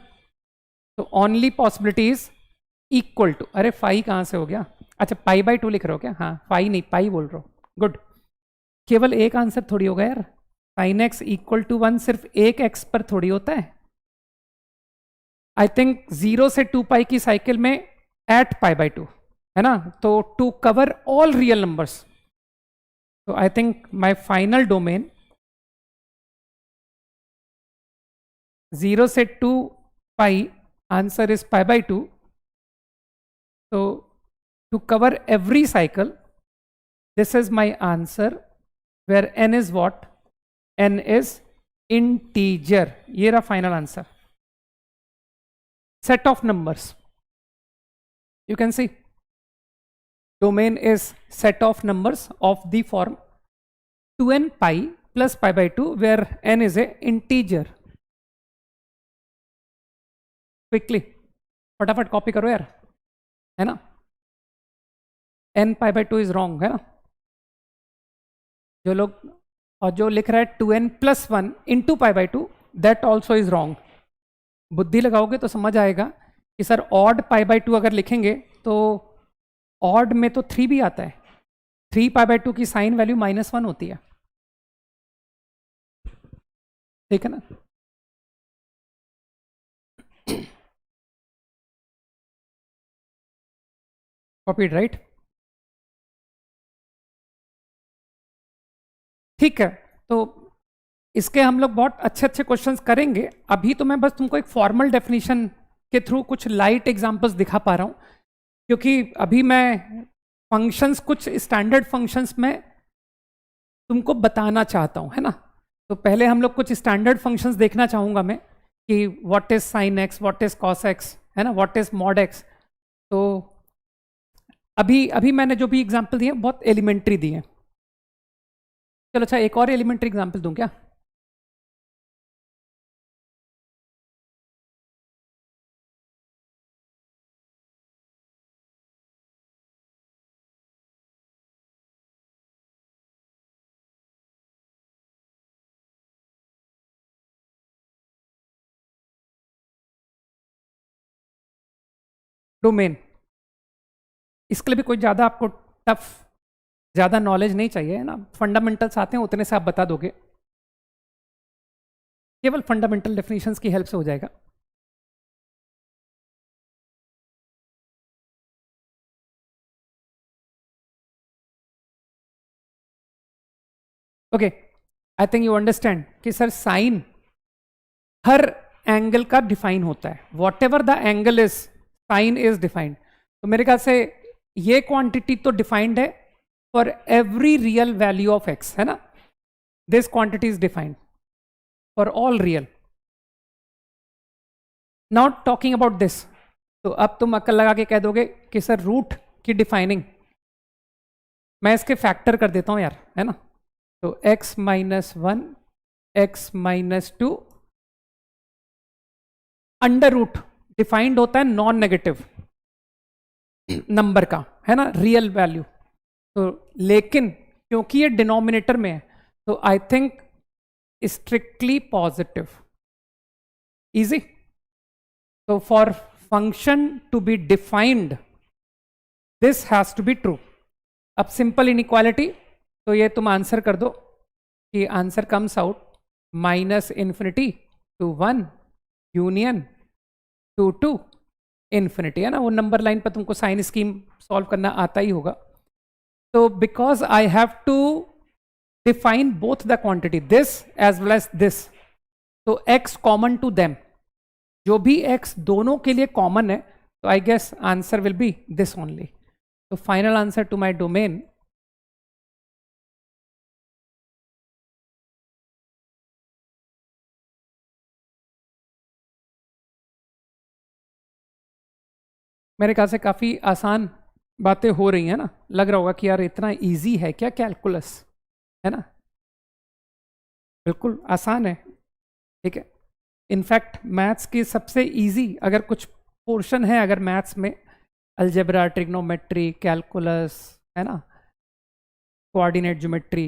तो only possibility is equal to, अरे फाई कहां से हो गया, अच्छा π/2 लिख रहे हो क्या? हाँ, फाई नहीं पाई बोल रहे हो, गुड। केवल एक आंसर थोड़ी होगा यार, sin x = 1 सिर्फ एक x पर थोड़ी होता है। आई थिंक 0 से 2π की साइकिल में एट π/2, है ना, तो to cover all real numbers, तो I think my final domain 0 से 2π, answer is π/2। so to cover every cycle, this is my answer, where n is what? n is integer। ये रहा final answer. set of numbers, you can see domain is set of numbers of the form 2n pi plus π/2, where n is a integer। Quickly फटाफट copy करो यार, है ना, n π/2 is wrong, है ना, जो लोग, और जो लिख रहा है 2n + 1 into π/2, that also is wrong. बुद्धि लगाओगे तो समझ आएगा कि सर ऑड π/2 अगर लिखेंगे तो ऑड में तो 3 भी आता है, 3 π/2 की साइन वैल्यू -1 होती है, ठीक है ना। कॉपीड, राइट, ठीक है। तो इसके हम लोग बहुत अच्छे अच्छे क्वेश्चंस करेंगे। अभी तो मैं बस तुमको एक फॉर्मल डेफिनेशन के थ्रू कुछ लाइट एग्जांपल्स दिखा पा रहा हूं, क्योंकि अभी मैं फंक्शंस, कुछ स्टैंडर्ड फंक्शंस में तुमको बताना चाहता हूं, है ना। तो पहले हम लोग कुछ स्टैंडर्ड फंक्शंस देखना चाहूंगा मैं, कि what is sine x, what is cos x, है ना, व्हाट इज मॉड एक्स। तो अभी अभी मैंने जो भी एग्जाम्पल दिए बहुत एलिमेंट्री दिए। चलो अच्छा, एक और एलिमेंट्री एग्जाम्पल दूं क्या? डोमेन, इसके लिए भी कोई ज़्यादा आपको टफ, ज़्यादा नॉलेज नहीं चाहिए, है ना, फंडामेंटल्स आते हैं उतने से आप बता दोगे। केवल फंडामेंटल डेफिनेशंस की हेल्प से हो जाएगा। Okay, I think you understand कि सर साइन हर एंगल का डिफाइन होता है, what ever the angle is sine is defined. तो मेरे ख्याल से ये क्वांटिटी तो डिफाइंड है for every real value of x, है ना। This quantity is defined for all real. Not talking about this, तो अब तुम अक्ल लगा के कह दोगे कि सर रूट की डिफाइनिंग मैं इसके फैक्टर कर देता हूं यार, है ना। तो x minus 1 x minus 2 under root defined होता है नॉन नेगेटिव नंबर का, है ना, रियल वैल्यू। तो लेकिन क्योंकि ये डिनोमिनेटर में है तो I think strictly positive. Easy. तो for function to be defined this has to be true. अब सिंपल इनइक्वालिटी, तो ये तुम आंसर कर दो कि answer comes out minus infinity to 1 union to infinity, है ना। वो नंबर लाइन पर तुमको साइन स्कीम सॉल्व करना आता ही होगा। तो because I have to define both the quantity this as well as this, तो x कॉमन टू देम, जो भी x दोनों के लिए कॉमन है, तो I guess answer will be this only. तो final answer to my domain मेरे ख्याल से काफ़ी आसान बातें हो रही हैं ना। लग रहा होगा कि यार इतना इजी है क्या कैलकुलस, है ना। बिल्कुल आसान है, ठीक है। इनफैक्ट मैथ्स की सबसे इजी अगर कुछ पोर्शन है अगर मैथ्स में, अलजेब्रा, ट्रिग्नोमेट्री, कैलकुलस, है ना, कोऑर्डिनेट ज्योमेट्री,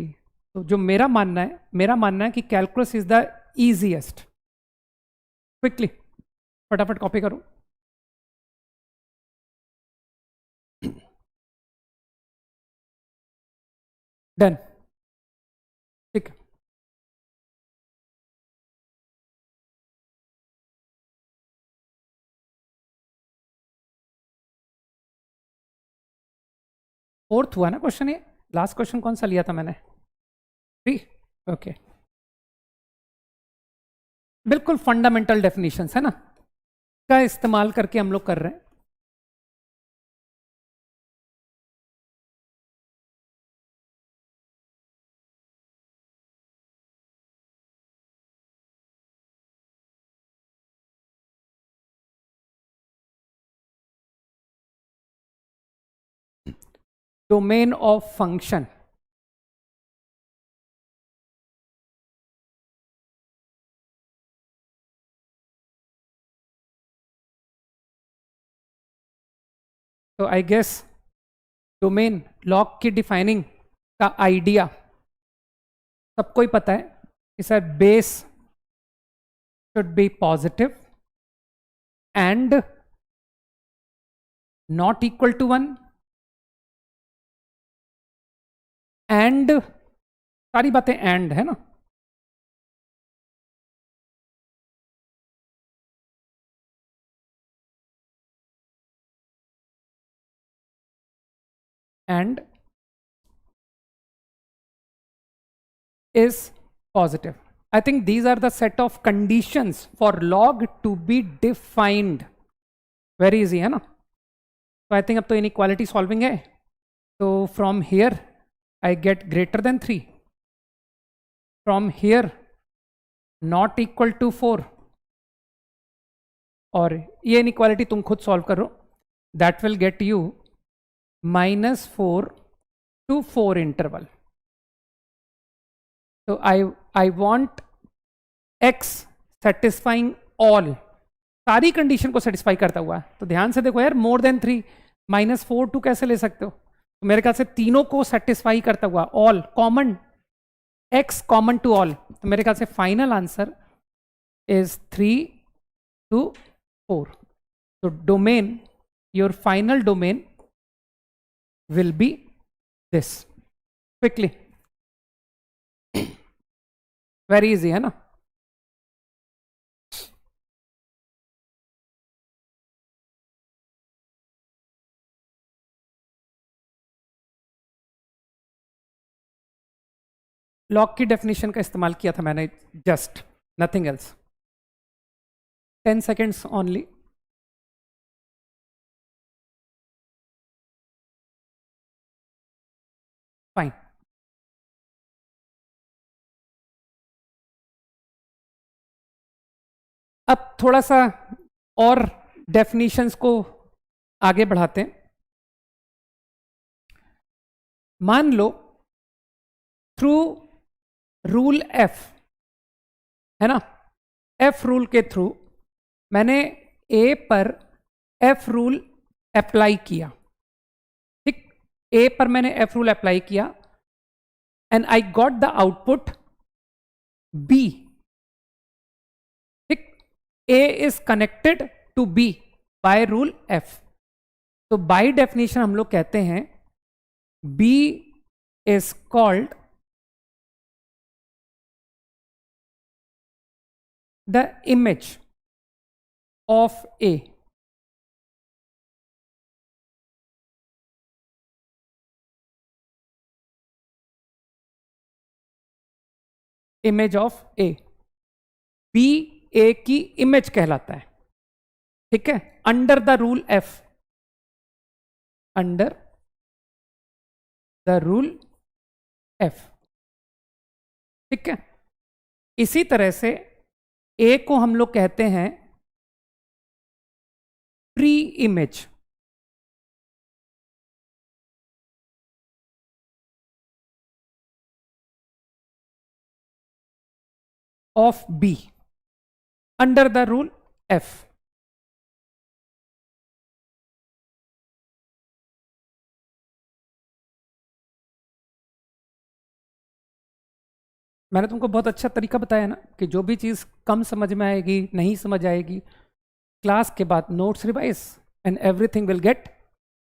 तो जो मेरा मानना है कि calculus is the easiest. Quickly फटाफट कॉपी करो। डन, ठीक है। फोर्थ हुआ ना क्वेश्चन, ये लास्ट क्वेश्चन कौन सा लिया था मैंने? 3। ओके, बिल्कुल फंडामेंटल डेफिनेशंस है ना, का इस्तेमाल करके हम लोग कर रहे हैं। डोमेन ऑफ फंक्शन, तो आई गेस डोमेन लॉग की डिफाइनिंग का आइडिया सबको ही पता है कि sir base should be positive and not equal to 1 and, सारी बातें एंड है ना। And is positive. I think these are the set of conditions for log to be defined. Very easy है ना। तो आई थिंक अब तो inequality solving है। तो from here I get greater than 3, from here not equal to 4, और ये inequality तुम खुद सॉल्व करो, that will get you -4 to 4 interval. तो I want x satisfying all, सारी कंडीशन को सेटिस्फाई करता हुआ। तो ध्यान से देखो यार, मोर देन 3 -4 2 कैसे ले सकते हो? तो मेरे ख्याल से तीनों को सेटिस्फाई करता हुआ, all common, x common to all, तो मेरे ख्याल से फाइनल आंसर इज 3 to 4। तो domain, your final domain will be this. Quickly, very easy है ना। लॉग की डेफिनेशन का इस्तेमाल किया था मैंने, just nothing else. 10 seconds only. Fine. अब थोड़ा सा और डेफिनेशंस को आगे बढ़ाते हैं। मान लो थ्रू रूल एफ, है ना, एफ रूल के थ्रू मैंने ए पर एफ रूल अप्लाई किया। ठीक, ए पर मैंने एफ रूल अप्लाई किया and I got the output B. ठीक, A is connected to B by rule F. तो बाय डेफिनेशन हम लोग कहते हैं B is called the image of A. Image of A, B A की image कहलाता है। ठीक है, under the rule F, under the rule F. ठीक है, इसी तरह से ए को हम लोग कहते हैं pre image of be under the rule F. मैंने तुमको बहुत अच्छा तरीका बताया ना कि जो भी चीज़ कम समझ में आएगी, नहीं समझ आएगी, क्लास के बाद notes revise and everything will get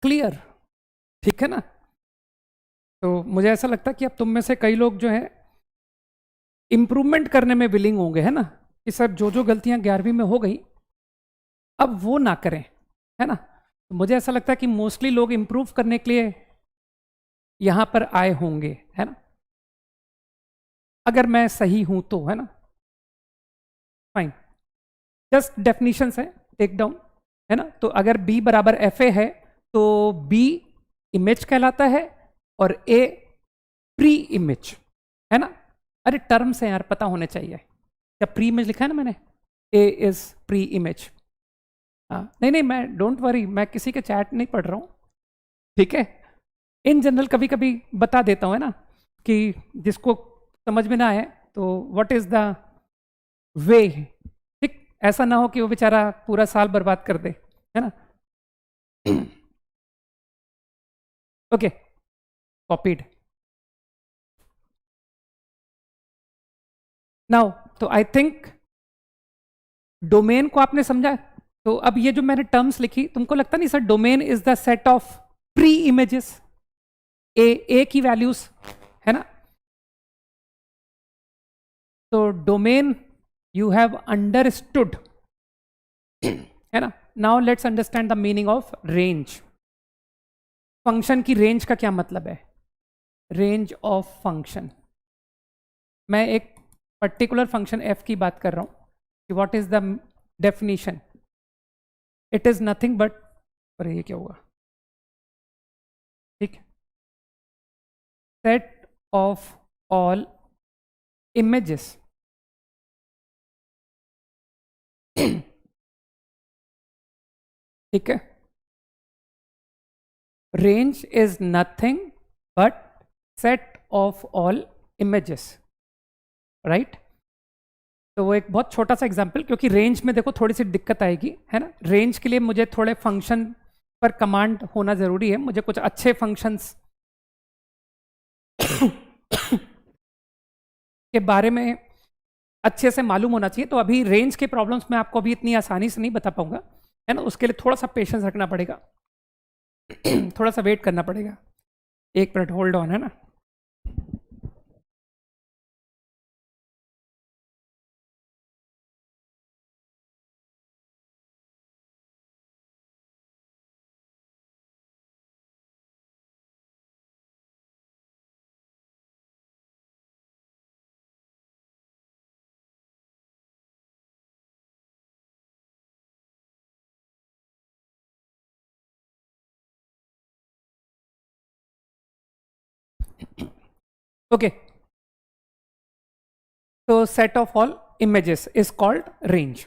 clear. ठीक है ना। तो मुझे ऐसा लगता है कि अब तुम में से कई लोग जो है इंप्रूवमेंट करने में विलिंग होंगे, है ना, कि सर जो जो गलतियां 11वीं में हो गई अब वो ना करें, है ना। तो मुझे ऐसा लगता है कि मोस्टली लोग इंप्रूव करने के लिए यहां पर आए होंगे, है ना, अगर मैं सही हूं तो, है ना। फाइन, जस्ट डेफिनेशंस है, टेक डाउन, है ना। तो अगर बी बराबर एफ ए है तो बी इमेज कहलाता है और ए प्री इमेज, है ना। अरे टर्म्स है यार, पता होने चाहिए। क्या प्री इमेज लिखा है ना मैंने, ए इज प्री इमेज। हाँ, नहीं नहीं, मैं डोंट वरी, मैं किसी के चैट नहीं पढ़ रहा हूँ। ठीक है, इन जनरल कभी कभी बता देता हूँ, है ना, कि जिसको समझ में ना आए तो व्हाट इज द वे। ठीक, ऐसा ना हो कि वो बेचारा पूरा साल बर्बाद कर दे, है ना। Okay, copied now. तो आई थिंक डोमेन को आपने समझा। तो अब ये जो मैंने टर्म्स लिखी, तुमको लगता नहीं sir domain is the set of preimages, A की वैल्यूज, है ना। तो डोमेन यू हैव अंडरस्टूड, है ना। Now let's understand the meaning of range. Function की रेंज का क्या मतलब है। रेंज ऑफ फंक्शन, मैं एक पर्टिकुलर फंक्शन एफ की बात कर रहा हूं कि what is the definition. It is nothing but, अरे ये क्या हुआ, ठीक, सेट ऑफ ऑल इमेजेस ठीक है। Range is nothing but set of all images, right. तो वो एक बहुत छोटा सा एग्जांपल, क्योंकि रेंज में देखो थोड़ी सी दिक्कत आएगी, है ना। रेंज के लिए मुझे थोड़े फंक्शन पर कमांड होना जरूरी है, मुझे कुछ अच्छे फंक्शंस के बारे में अच्छे से मालूम होना चाहिए। तो अभी रेंज के प्रॉब्लम्स में आपको अभी इतनी आसानी से नहीं बता पाऊंगा, है ना। उसके लिए थोड़ा सा पेशेंस रखना पड़ेगा, थोड़ा सा वेट करना पड़ेगा। एक मिनट होल्ड ऑन, है ना। Okay, so set of all images is called range.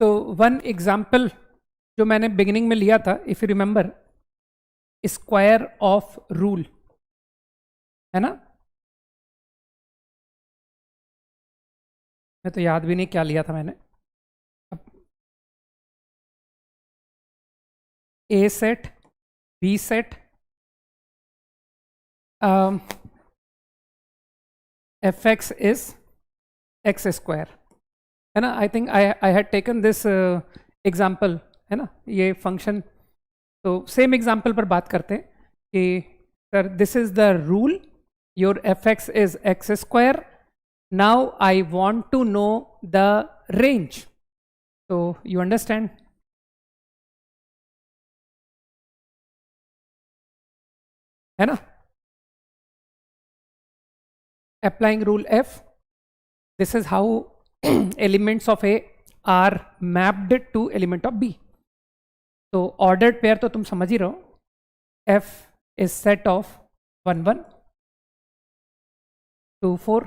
तो वन एग्जाम्पल जो मैंने बिगिनिंग में लिया था, if you remember, square of rule, है ना? मैं तो याद भी नहीं क्या लिया था मैंने. A set, B set, F x is x square, है ना? I think I had taken this example, है ना? ये फंक्शन. तो सेम एग्जाम्पल पर बात करते हैं कि sir this is the rule, your f x is x square, now I want to know the range. तो यू अंडरस्टैंड? है ना? Applying rule f, this is how elements of A are mapped to element of B. तो ordered pair तो तुम समझ ही रहो. F is set of 1 1 2 4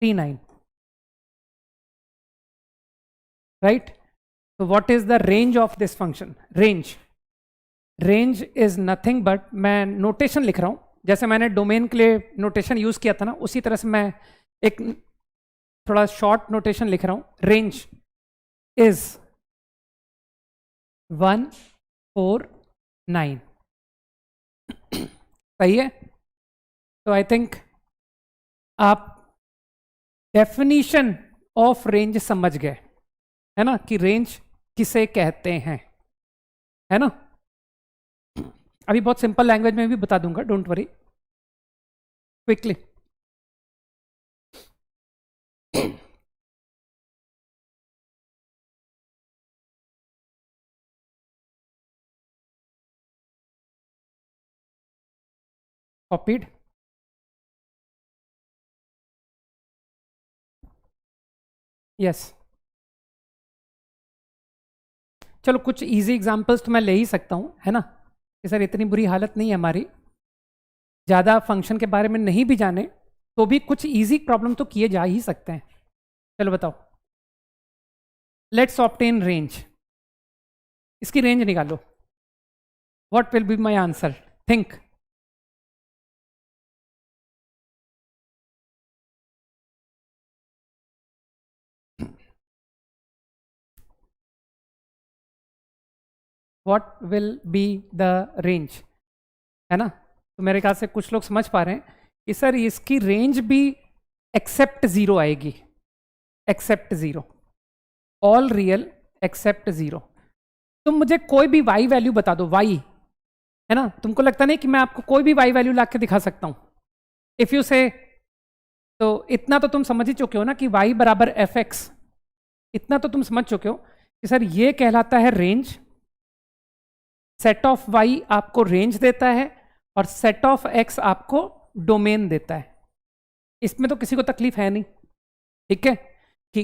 3 9, right? So what is the range of this function? Range is nothing but, मैं notation लिख रहा हूं, जैसे मैंने डोमेन के लिए नोटेशन यूज किया था ना, उसी तरह से मैं एक थोड़ा शॉर्ट नोटेशन लिख रहा हूं. Range is 1 4 9. सही है? तो आई थिंक आप डेफिनीशन ऑफ रेंज समझ गए, है ना, कि रेंज किसे कहते हैं, है ना? अभी बहुत सिंपल लैंग्वेज में भी बता दूंगा, don't worry, quickly. Copied. Yes. चलो कुछ इजी एग्जांपल्स तो मैं ले ही सकता हूं, है ना, कि सर इतनी बुरी हालत नहीं है हमारी, ज़्यादा फंक्शन के बारे में नहीं भी जाने तो भी कुछ इजी प्रॉब्लम तो किए जा ही सकते हैं. चलो बताओ. Let's obtain range. इसकी रेंज निकालो. What will be my answer? Think. What will be the range, है ना? तो मेरे ख्याल से कुछ लोग समझ पा रहे हैं कि सर इसकी रेंज भी एक्सेप्ट 0 आएगी. Except 0, all real except 0. तुम मुझे कोई भी y वैल्यू बता दो, y, है ना? तुमको लगता नहीं कि मैं आपको कोई भी y वैल्यू ला के दिखा सकता हूं? इफ यू से, तो इतना तो तुम समझ ही चुके हो ना कि y बराबर एफ एक्स. इतना तो तुम समझ चुके हो कि सर ये कहलाता है रेंज. सेट ऑफ y आपको रेंज देता है और सेट ऑफ x आपको डोमेन देता है. इसमें तो किसी को तकलीफ है नहीं, ठीक है, कि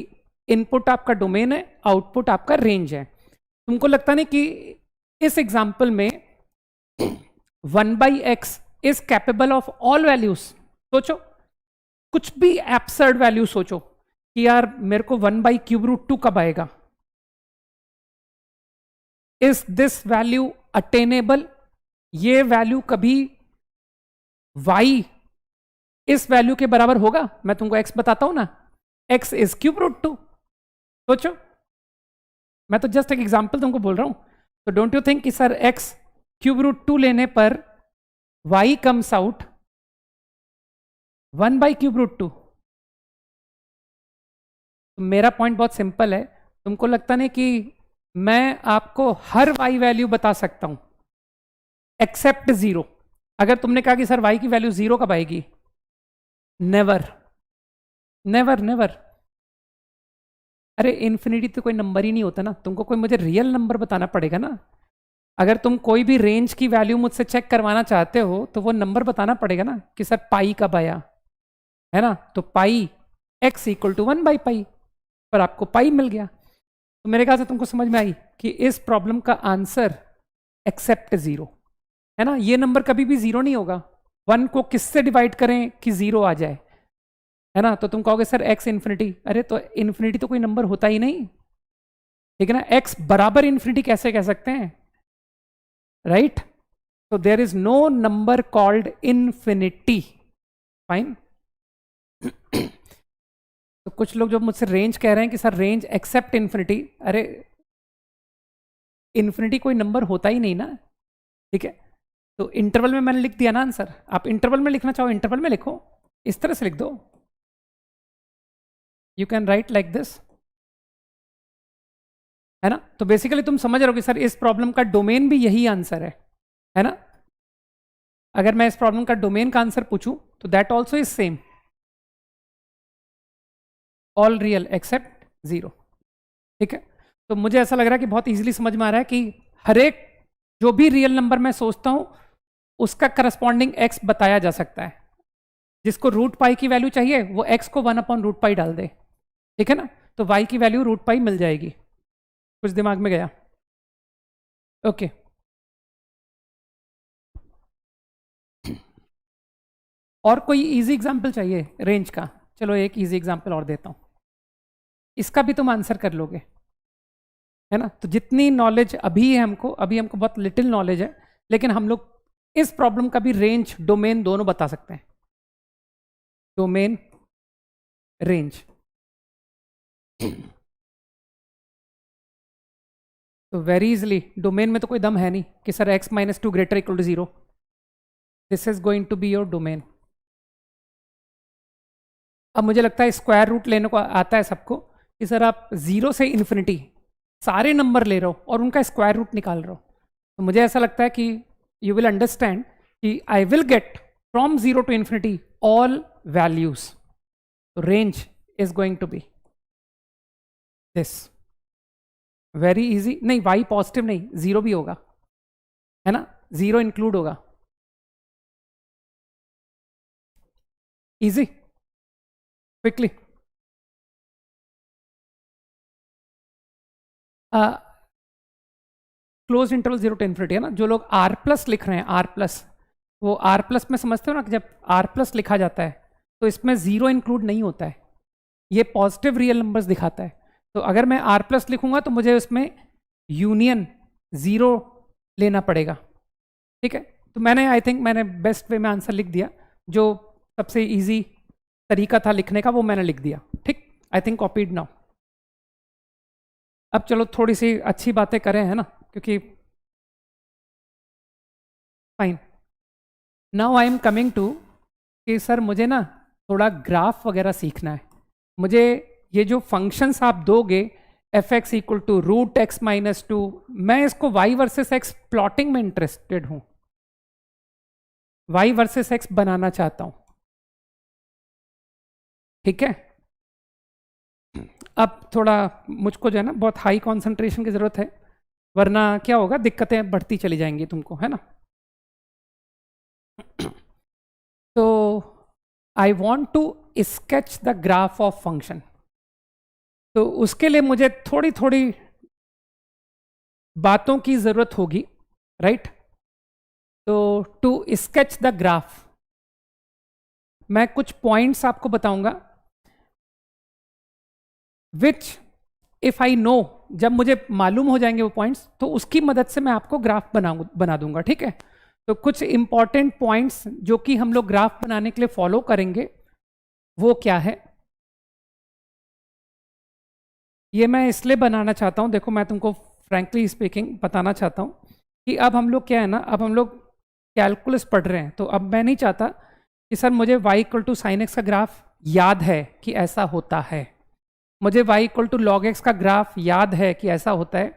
इनपुट आपका डोमेन है, आउटपुट आपका रेंज है. तुमको लगता नहीं कि इस एग्जाम्पल में 1/x is capable of all values? सोचो, कुछ भी एब्सर्ड वैल्यू सोचो कि यार मेरे को 1/√2 कब आएगा. Is this value attainable? ये वैल्यू कभी y इस वैल्यू के बराबर होगा? मैं तुमको x बताता हूं ना, x इज √2. सोचो, मैं तो जस्ट एक एग्जांपल तुमको बोल रहा हूं. तो डोंट यू थिंक कि सर x √2 लेने पर y कम्स आउट 1/√2? तो मेरा पॉइंट बहुत सिंपल है. तुमको लगता नहीं कि मैं आपको हर y वैल्यू बता सकता हूं एक्सेप्ट 0? अगर तुमने कहा कि सर y की वैल्यू 0 कब आएगी? Never, never, never. अरे इन्फिनिटी तो कोई नंबर ही नहीं होता ना. तुमको कोई मुझे रियल नंबर बताना पड़ेगा ना. अगर तुम कोई भी रेंज की वैल्यू मुझसे चेक करवाना चाहते हो तो वो नंबर बताना पड़ेगा ना कि सर पाई कब आया, है ना? तो पाई x = 1/π, पर आपको पाई मिल गया. तो मेरे ख्याल से तुमको समझ में आई कि इस प्रॉब्लम का आंसर एक्सेप्ट 0 है ना। ये नंबर कभी भी 0 नहीं होगा। 1 को किससे डिवाइड करें कि 0 आ जाए, है ना। तो तुम कहोगे सर x इन्फिनिटी, अरे तो इन्फिनिटी तो कोई नंबर होता ही नहीं, ठीक है ना। x बराबर इन्फिनिटी कैसे कह सकते हैं, राइट। तो there is no number called infinity, fine. तो कुछ लोग जो मुझसे रेंज कह रहे हैं कि सर रेंज एक्सेप्ट इन्फिनिटी, अरे इन्फिनिटी कोई नंबर होता ही नहीं ना, ठीक है। तो इंटरवल में मैंने लिख दिया ना आंसर। आप इंटरवल में लिखना चाहो इंटरवल में लिखो, इस तरह से लिख दो, you can write like this, है ना। तो बेसिकली तुम समझ रहे हो कि सर इस प्रॉब्लम का डोमेन भी यही आंसर है ना। अगर मैं इस प्रॉब्लम का डोमेन का आंसर पूछूं तो that also is same, all real except 0, ठीक है। तो मुझे ऐसा लग रहा है कि बहुत इजीली समझ में आ रहा है कि हर एक जो भी रियल नंबर मैं सोचता हूं उसका करस्पॉन्डिंग x बताया जा सकता है। जिसको रूट पाई की वैल्यू चाहिए वो x को 1/√π डाल दे, ठीक है ना। तो y की वैल्यू √π मिल जाएगी। कुछ दिमाग में गया, ओके। और कोई इजी एग्जांपल चाहिए रेंज का? चलो एक इजी एग्जांपल और देता हूं, इसका भी तुम आंसर कर लोगे, है ना। तो जितनी नॉलेज अभी है हमको, अभी हमको बहुत लिटिल नॉलेज है, लेकिन हम लोग इस प्रॉब्लम का भी रेंज डोमेन दोनों बता सकते हैं, डोमेन रेंज। तो वेरी इजली डोमेन में तो कोई दम है नहीं कि सर x - 2 > 0, this is going to be your domain. अब मुझे लगता है स्क्वायर रूट लेने को आता है सबको कि सर आप 0 से इन्फिनिटी सारे नंबर ले रहे हो और उनका स्क्वायर रूट निकाल रहे हो। तो मुझे ऐसा लगता है कि यू विल अंडरस्टैंड कि I will get from 0 to infinity all values. तो range is going to be this, very easy. नहीं y पॉजिटिव नहीं, 0 भी होगा, है ना, 0 इंक्लूड होगा, easy, quickly. Close interval 0 to infinity, है ना। जो लोग r+ लिख रहे हैं, r+, वो r+ में समझते हो ना कि जब r+ लिखा जाता है तो इसमें 0 इंक्लूड नहीं होता है, ये पॉजिटिव रियल नंबर्स दिखाता है। तो अगर मैं r+ लिखूंगा तो मुझे उसमें यूनियन 0 लेना पड़ेगा, ठीक है। तो मैंने आई थिंक मैंने बेस्ट वे में आंसर लिख दिया, जो सबसे इजी तरीका था लिखने का वो मैंने लिख दिया, ठीक। I think copied now. अब चलो थोड़ी सी अच्छी बातें करें, है ना, क्योंकि fine. Now I am coming to कि सर मुझे ना थोड़ा ग्राफ वगैरह सीखना है। मुझे ये जो फंक्शंस आप दोगे f(x = √x - 2), मैं इसको y वर्सेस x प्लॉटिंग में इंटरेस्टेड हूं, y वर्सेस x बनाना चाहता हूं, ठीक है। अब थोड़ा मुझको जो है ना बहुत हाई कंसंट्रेशन की जरूरत है, वरना क्या होगा, दिक्कतें बढ़ती चली जाएंगी तुमको, है ना। तो I want to sketch the graph of function. तो उसके लिए मुझे थोड़ी थोड़ी बातों की जरूरत होगी, राइट। तो टू स्केच द ग्राफ मैं कुछ पॉइंट्स आपको बताऊंगा, विच इफ आई नो, जब मुझे मालूम हो जाएंगे वो पॉइंट्स तो उसकी मदद से मैं आपको ग्राफ बना दूंगा, ठीक है। तो कुछ इंपॉर्टेंट पॉइंट्स जो कि हम लोग ग्राफ बनाने के लिए फॉलो करेंगे वो क्या है, ये मैं इसलिए बनाना चाहता हूं। देखो मैं तुमको फ्रैंकली स्पीकिंग बताना चाहता हूं कि अब हम लोग क्या है ना, अब हम लोग कैलकुलस पढ़ रहे हैं, तो अब मैं नहीं चाहता कि सर मुझे y = sin x का ग्राफ याद है कि ऐसा होता है, मुझे y = log x का ग्राफ याद है कि ऐसा होता है।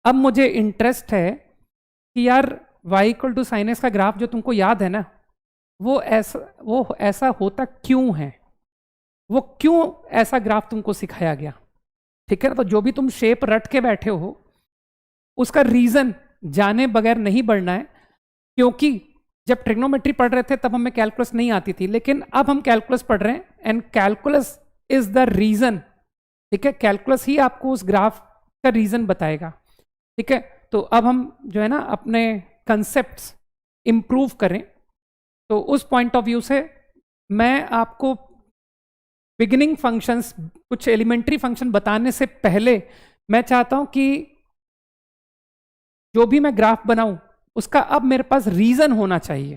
अब मुझे इंटरेस्ट है कि यार y = sin x का ग्राफ जो तुमको याद है ना, वो ऐसा होता क्यों है, वो क्यों ऐसा ग्राफ तुमको सिखाया गया, ठीक है ना। तो जो भी तुम शेप रट के बैठे हो उसका रीजन जाने बगैर नहीं बढ़ना है, क्योंकि जब ट्रिग्नोमेट्री पढ़ रहे थे तब हमें कैलकुलस नहीं आती थी, लेकिन अब हम कैलकुलस पढ़ रहे हैं and calculus is the reason, ठीक है। कैलकुलस ही आपको उस ग्राफ का रीजन बताएगा। ठीक है, तो अब हम जो है ना अपने कंसेप्ट्स इंप्रूव करें, तो उस पॉइंट ऑफ व्यू से मैं आपको बिगिनिंग फंक्शंस, कुछ एलिमेंट्री फंक्शन बताने से पहले मैं चाहता हूं कि जो भी मैं ग्राफ बनाऊं उसका अब मेरे पास रीजन होना चाहिए।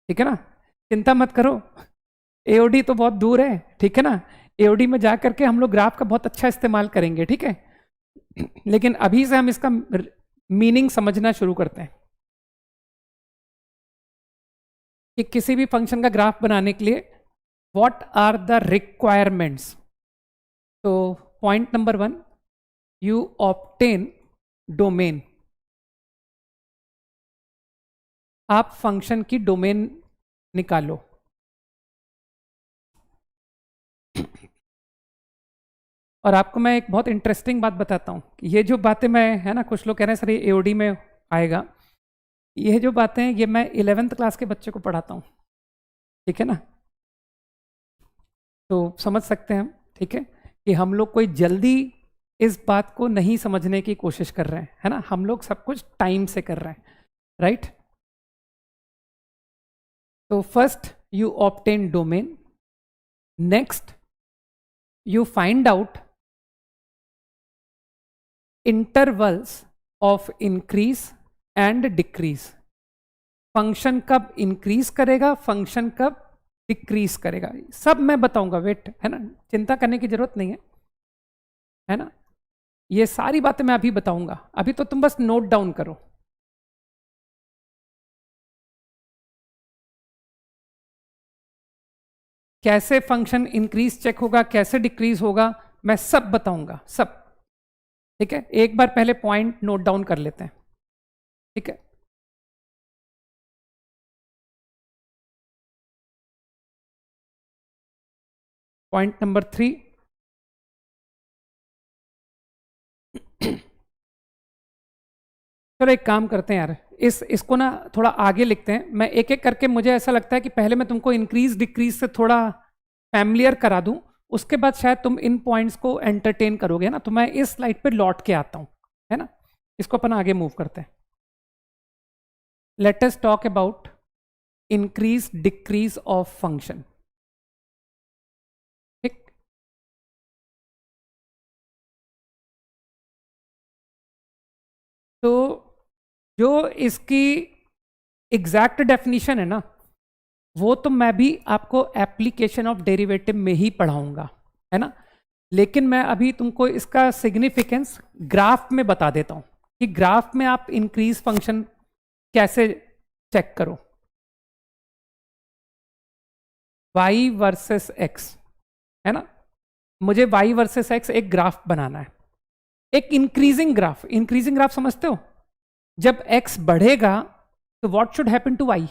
ठीक है ना, चिंता मत करो, एओडी तो बहुत दूर है। ठीक है ना, एओडी में जाकर के हम लोग ग्राफ का बहुत अच्छा इस्तेमाल करेंगे। ठीक है, लेकिन अभी से हम इसका मीनिंग समझना शुरू करते हैं कि किसी भी फंक्शन का ग्राफ बनाने के लिए व्हाट आर द रिक्वायरमेंट्स। तो point number 1, you obtain domain. आप फंक्शन की डोमेन निकालो। और आपको मैं एक बहुत इंटरेस्टिंग बात बताता हूँ, ये जो बातें मैं, है ना, कुछ लोग कह रहे हैं सर ये एओडी में आएगा, ये जो बातें हैं ये मैं 11th क्लास के बच्चे को पढ़ाता हूँ। ठीक है ना, तो समझ सकते हैं हम, ठीक है, कि हम लोग कोई जल्दी इस बात को नहीं समझने की कोशिश कर रहे हैं, है ना, हम लोग सब कुछ टाइम से कर रहे हैं, राइट। तो first you obtain domain, next you find out intervals of increase and decrease. Function कब इंक्रीज करेगा, फंक्शन कब डिक्रीज करेगा, सब मैं बताऊंगा, वेट, है ना, चिंता करने की जरूरत नहीं है ना, ये सारी बातें मैं अभी बताऊंगा, अभी तो तुम बस नोट डाउन करो। कैसे फंक्शन इंक्रीज चेक होगा, कैसे डिक्रीज होगा, मैं सब बताऊंगा, सब। ठीक है, एक बार पहले पॉइंट नोट डाउन कर लेते हैं। ठीक है, पॉइंट नंबर 3, चलो एक काम करते हैं यार, इसको ना थोड़ा आगे लिखते हैं, मैं एक एक करके, मुझे ऐसा लगता है कि पहले मैं तुमको इंक्रीज डिक्रीज से थोड़ा फैमिलियर करा दूं, उसके बाद शायद तुम इन पॉइंट्स को एंटरटेन करोगे ना, तो मैं इस स्लाइड पे लौट के आता हूं, है ना, इसको अपन आगे मूव करते हैं। Let us talk about increase decrease of function. ठीक, तो जो इसकी एग्जैक्ट डेफिनेशन है ना, वो तो मैं भी आपको एप्लीकेशन ऑफ डेरिवेटिव में ही पढ़ाऊंगा, है ना, लेकिन मैं अभी तुमको इसका सिग्निफिकेंस ग्राफ में बता देता हूं कि ग्राफ में आप इंक्रीज फंक्शन कैसे चेक करो। y वर्सेस x, है ना, मुझे y वर्सेस x एक ग्राफ बनाना है, एक इंक्रीजिंग ग्राफ। इंक्रीजिंग ग्राफ समझते हो, जब x बढ़ेगा तो what should happen to y,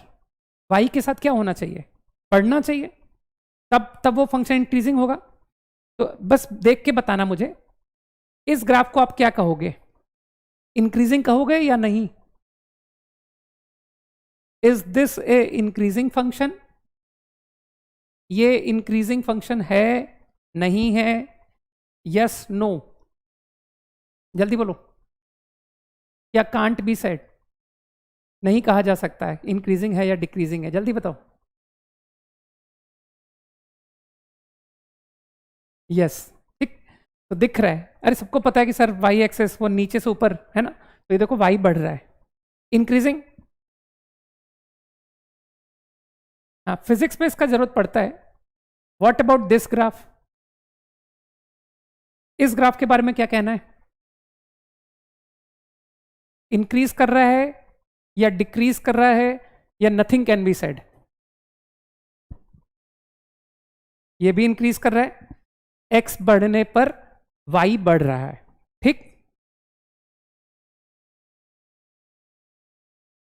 y के साथ क्या होना चाहिए, बढ़ना चाहिए, तब वो फंक्शन इंक्रीजिंग होगा। तो बस देख के बताना मुझे, इस ग्राफ को आप क्या कहोगे, इंक्रीजिंग कहोगे या नहीं? Is this A increasing function? ये इंक्रीजिंग फंक्शन है, नहीं है, यस नो, जल्दी बोलो, या कांट बी सेड, नहीं कहा जा सकता है इंक्रीजिंग है या डिक्रीजिंग है, जल्दी बताओ। यस, ठीक, तो दिख रहा है, अरे सबको पता है कि सर वाई एक्सेस वो नीचे से ऊपर है ना, तो ये देखो वाई बढ़ रहा है, इंक्रीजिंग। हाँ, फिजिक्स में इसका जरूरत पड़ता है। व्हाट अबाउट दिस ग्राफ, इस ग्राफ के बारे में क्या कहना है, इंक्रीज कर रहा है या डिक्रीज कर रहा है, या नथिंग कैन बी सेड? ये भी इंक्रीज कर रहा है, एक्स बढ़ने पर वाई बढ़ रहा है, ठीक।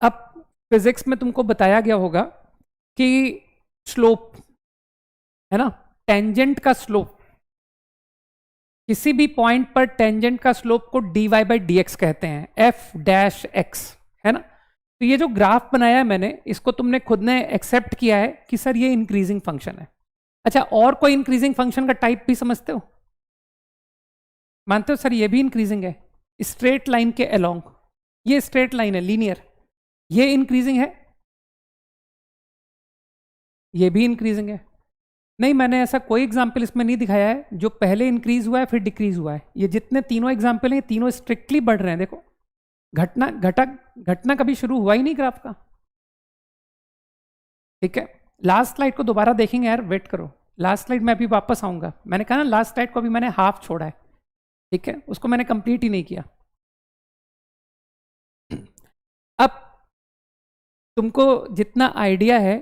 अब फिजिक्स में तुमको बताया गया होगा कि स्लोप, है ना, टेंजेंट का स्लोप, किसी भी पॉइंट पर टेंजेंट का स्लोप को dy बाई डी एक्स कहते हैं, एफ डैश एक्स, है ना। तो ये जो ग्राफ बनाया है मैंने, इसको तुमने खुद ने एक्सेप्ट किया है कि सर ये इंक्रीजिंग फंक्शन है। अच्छा, और कोई इंक्रीजिंग फंक्शन का टाइप भी समझते हो? मानते हो सर ये भी इंक्रीजिंग है, स्ट्रेट लाइन के अलोंग, ये स्ट्रेट लाइन है लीनियर, ये इंक्रीजिंग है, ये भी इंक्रीजिंग है। नहीं, मैंने ऐसा कोई एग्जाम्पल इसमें नहीं दिखाया है जो पहले इंक्रीज हुआ है फिर डिक्रीज हुआ है। ये जितने तीनों एग्जाम्पल हैं, तीनों स्ट्रिक्टली बढ़ रहे हैं। देखो घटना कभी शुरू हुआ ही नहीं ग्राफ का। ठीक है, लास्ट स्लाइड को दोबारा देखेंगे यार, वेट करो, लास्ट स्लाइड में अभी वापस आऊंगा। मैंने कहा ना लास्ट स्लाइड को अभी मैंने हाफ छोड़ा है, ठीक है, उसको मैंने कंप्लीट ही नहीं किया। अब तुमको जितना आइडिया है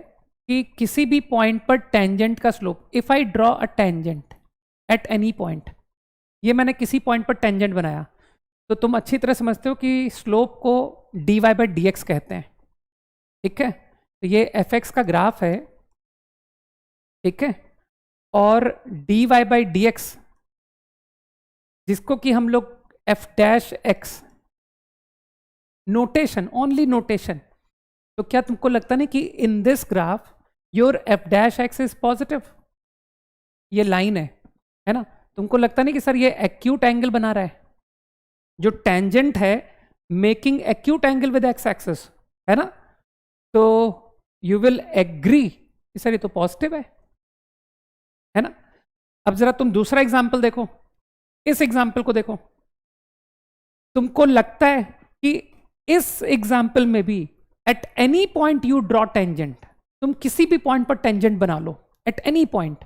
कि किसी भी पॉइंट पर टेंजेंट का slope, if I draw a tangent at any point, ये मैंने किसी पॉइंट पर टेंजेंट बनाया, तो तुम अच्छी तरह समझते हो कि स्लोप को dy बाई डी एक्स कहते हैं। ठीक है, तो ये fx का ग्राफ है, ठीक है, और dy बाई डी एक्स जिसको कि हम लोग f dash x notation, only notation, तो क्या तुमको लगता नहीं कि in this graph your f dash x is positive? ये लाइन है ना, तुमको लगता नहीं कि सर ये एक्यूट एंगल बना रहा है, जो टेंजेंट है making acute angle with x axis, है ना, तो यू विल एग्री सर ये तो पॉजिटिव है ना। अब जरा तुम दूसरा एग्जाम्पल देखो, इस एग्जाम्पल को देखो, तुमको लगता है कि इस एग्जाम्पल में भी at any point you draw tangent, तुम किसी भी पॉइंट पर टेंजेंट बना लो एट एनी पॉइंट,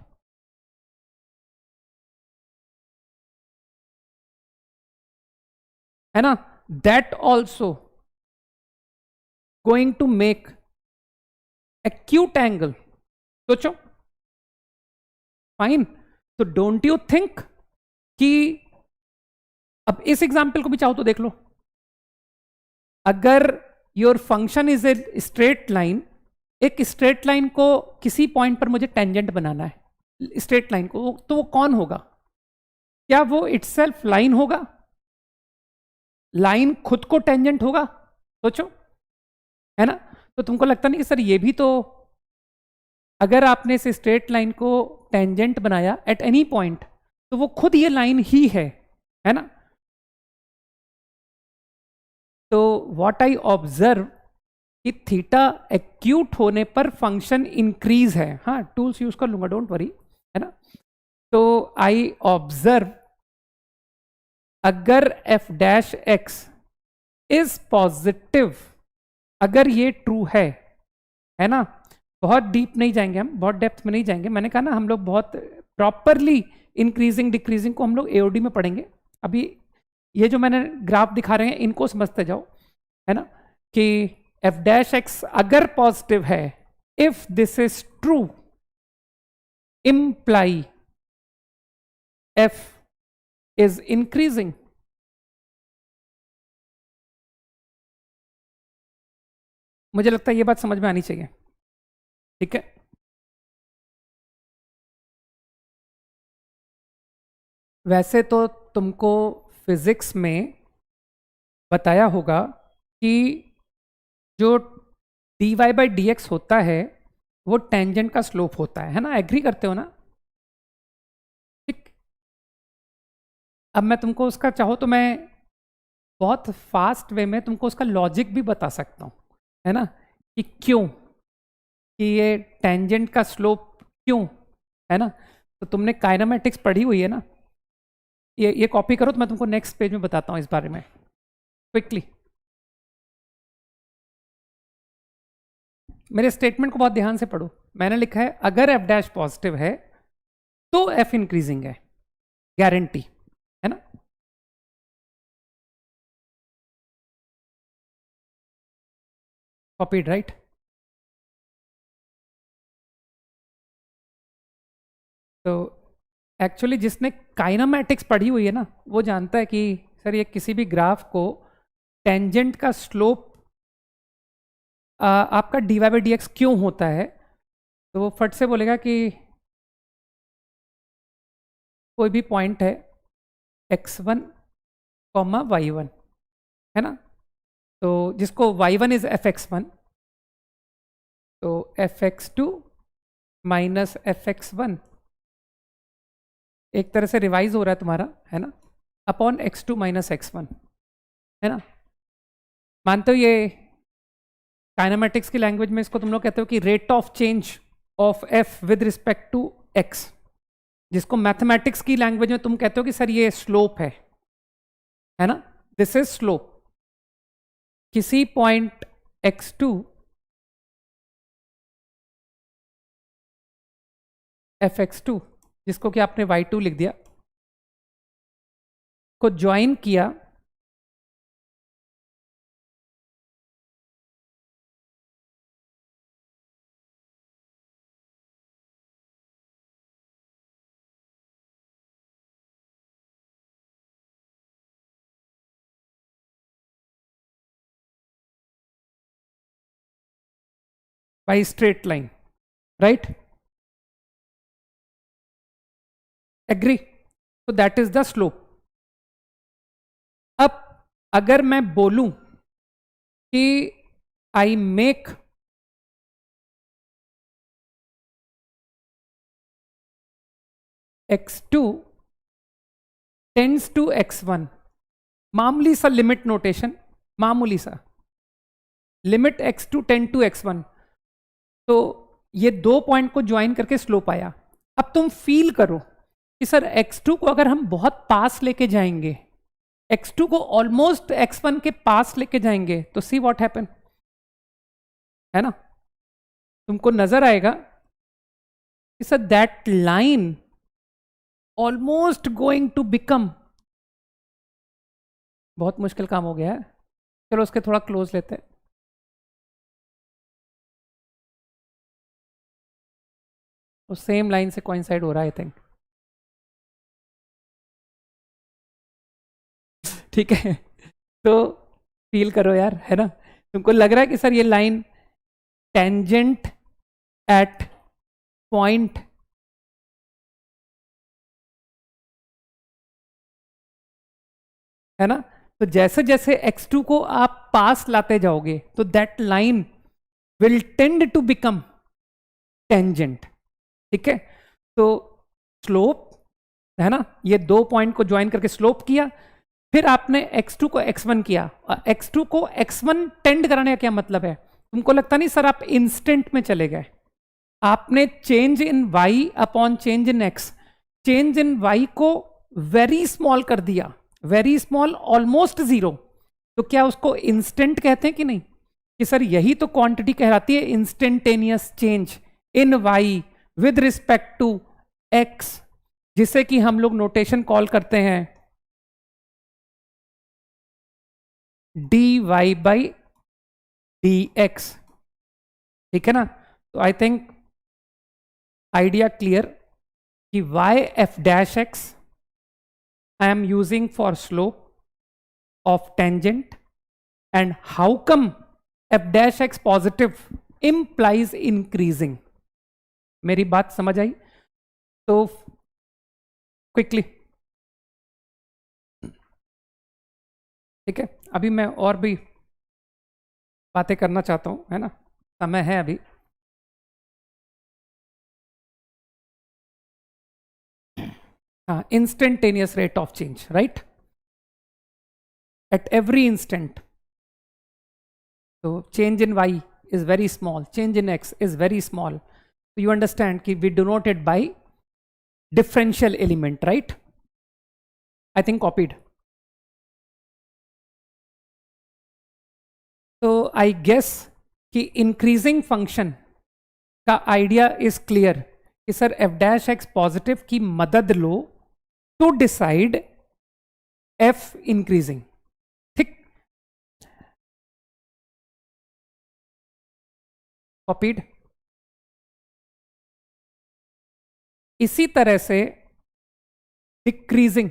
है ना, that also going to make acute angle. सोचो, फाइन, तो डोंट यू थिंक कि अब इस एग्जाम्पल को भी चाहो तो देख लो, अगर your function is a straight line, एक स्ट्रेट लाइन को किसी पॉइंट पर मुझे टेंजेंट बनाना है स्ट्रेट लाइन को, तो वो कौन होगा? क्या वो इटसेल्फ लाइन होगा? लाइन खुद को टेंजेंट होगा? सोचो, है ना। तो तुमको लगता नहीं कि सर ये भी तो, अगर आपने इस स्ट्रेट लाइन को टेंजेंट बनाया एट एनी पॉइंट, तो वो खुद ये लाइन ही है ना। तो व्हाट आई ऑब्जर्व कि थीटा एक्यूट होने पर फंक्शन इंक्रीज है। हाँ, टूल्स यूज कर लूंगा, डोंट वरी, है ना। तो आई ऑब्जर्व अगर F dash x is positive, अगर ये ट्रू है ना, बहुत डीप नहीं जाएंगे हम, बहुत डेप्थ में नहीं जाएंगे, मैंने कहा ना हम लोग बहुत प्रॉपरली इंक्रीजिंग डिक्रीजिंग को हम लोग एओडी में पढ़ेंगे। अभी ये जो मैंने ग्राफ दिखा रहे हैं इनको समझते जाओ, है ना, कि एफ डैश एक्स अगर पॉजिटिव है, if this is true, imply F is increasing. मुझे लगता है ये बात समझ में आनी चाहिए, ठीक है। वैसे तो तुमको फिजिक्स में बताया होगा कि जो dy बाई डी एक्स होता है वो टेंजेंट का स्लोप होता है ना, एग्री करते हो ना? ठीक, अब मैं तुमको उसका चाहो तो मैं बहुत फास्ट वे में तुमको उसका लॉजिक भी बता सकता हूँ, है ना, कि क्यों, कि ये टेंजेंट का स्लोप क्यों, है ना। तो तुमने काइनेमेटिक्स पढ़ी हुई है ना, ये कॉपी करो तो मैं तुमको नेक्स्ट पेज में बताता हूँ इस बारे में क्विकली। मेरे स्टेटमेंट को बहुत ध्यान से पढ़ो, मैंने लिखा है अगर एफ डैश पॉजिटिव है तो एफ इंक्रीजिंग है, गारंटी, है ना। Copied, right. तो एक्चुअली जिसने काइनेमैटिक्स पढ़ी हुई है ना, वो जानता है कि सर ये किसी भी ग्राफ को टेंजेंट का स्लोप आपका dy बाई डी एक्स क्यों होता है, तो वो फट से बोलेगा कि कोई भी पॉइंट है x1 कॉमा y1, है ना, तो जिसको y1 इज fx1, तो fx2 माइनस fx1 एक तरह से रिवाइज हो रहा है तुम्हारा, है ना। अपॉन x2 माइनस x1, है ना। मानते हो ये काइनेमेटिक्स की लैंग्वेज में इसको तुम लोग कहते हो कि rate of change of f with respect to x, जिसको मैथमेटिक्स की लैंग्वेज में तुम कहते हो कि सर ये स्लोप है ना, दिस इज स्लोप। किसी पॉइंट x2 fx2, जिसको कि आपने y2 लिख दिया, को ज्वाइन किया by straight line, right, agree, तो दैट इज द स्लोप। अब अगर मैं बोलूं कि I make x2 tends to x1, मामूली सा लिमिट नोटेशन, मामूली सा limit x2 tend to x1, तो ये दो पॉइंट को ज्वाइन करके स्लोप आया। अब तुम फील करो कि सर x2 को अगर हम बहुत पास लेके जाएंगे, x2 को ऑलमोस्ट x1 के पास लेके जाएंगे, तो सी व्हाट हैपन, है ना, तुमको नजर आएगा कि sir that line almost going to become, बहुत मुश्किल काम हो गया है, चलो उसके थोड़ा क्लोज लेते हैं। तो सेम लाइन से कोइंसाइड हो रहा है आई थिंक, ठीक है। तो फील करो यार, है ना, तुमको लग रहा है कि सर ये लाइन टेंजेंट एट पॉइंट है ना, तो जैसे जैसे x2 को आप पास लाते जाओगे तो that line will tend to become tangent, ठीक है। तो स्लोप, है ना, ये दो पॉइंट को ज्वाइन करके स्लोप किया, फिर आपने x2 को x1 किया, और x2 को x1 टेंड कराने का क्या मतलब है, तुमको लगता नहीं सर आप इंस्टेंट में चले गए, आपने change in y upon change in x, change in y को वेरी स्मॉल कर दिया, वेरी स्मॉल, ऑलमोस्ट जीरो, तो क्या उसको इंस्टेंट कहते हैं कि नहीं, कि सर यही तो क्वांटिटी कहलाती है instantaneous change in y with respect to x, जिसे कि हम लोग नोटेशन कॉल करते हैं dy बाई dx, ठीक है ना। तो आई थिंक आइडिया क्लियर कि y f dash x I am using for slope of tangent, and how come f dash x positive implies increasing, मेरी बात समझ आई। तो क्विकली, ठीक है, अभी मैं और भी बातें करना चाहता हूं, है ना, समय है अभी। हाँ, instantaneous rate of change, right, at every instant, तो change in y is very small, change in x is very small, so you understand कि we denote it by differential element, right, I think copied। तो I guess कि increasing function का idea is clear कि sir f dash x positive की मदद लो to decide f increasing, ठीक, copied. इसी तरह से डिक्रीजिंग,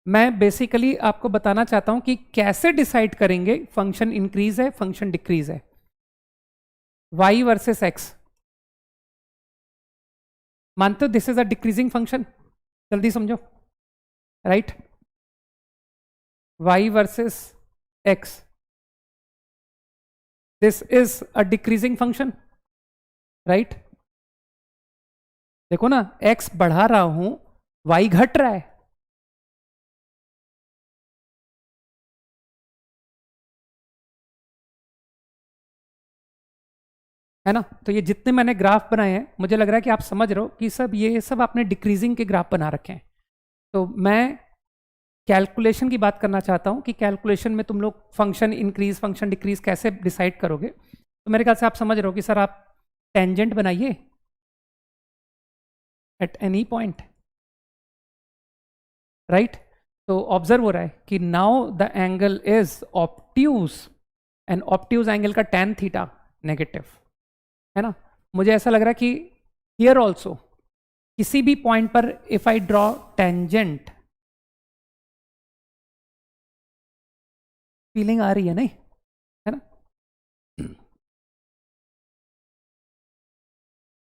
मैं बेसिकली आपको बताना चाहता हूं कि कैसे डिसाइड करेंगे फंक्शन इंक्रीज है फंक्शन डिक्रीज है, y वर्सेस x, मानते हो this is a decreasing function, जल्दी समझो, right, y versus x, this is a decreasing function, right, देखो ना, x बढ़ा रहा हूं, y घट रहा है ना। तो ये जितने मैंने ग्राफ बनाए हैं, मुझे लग रहा है कि आप समझ रहे हो कि सब ये सब आपने डिक्रीजिंग के ग्राफ बना रखे हैं। तो मैं कैलकुलेशन की बात करना चाहता हूं कि कैलकुलेशन में तुम लोग फंक्शन इंक्रीज फंक्शन डिक्रीज कैसे डिसाइड करोगे। तो मेरे ख्याल से आप समझ रहे हो कि सर आप टेंजेंट बनाइए एट एनी पॉइंट, राइट। तो ऑब्जर्व हो रहा है कि now the angle is obtuse, and obtuse angle का tan थीटा नेगेटिव है ना। मुझे ऐसा लग रहा है कि हियर ऑल्सो किसी भी पॉइंट पर if I draw tangent, feeling आ रही है नहीं, है ना।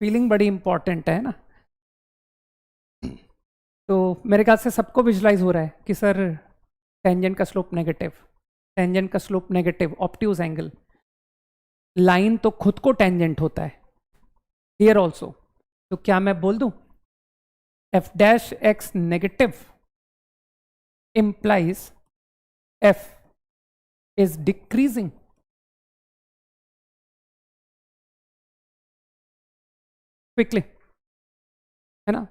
फीलिंग बड़ी इंपॉर्टेंट है ना। तो मेरे ख्याल से सबको विजुलाइज हो रहा है कि सर टेंजेंट का स्लोप नेगेटिव, टेंजेंट का slope negative, obtuse angle, line तो खुद को टेंजेंट होता है हियर ऑल्सो। तो क्या मैं बोल दूं F dash x negative implies f is decreasing, quickly, है ना।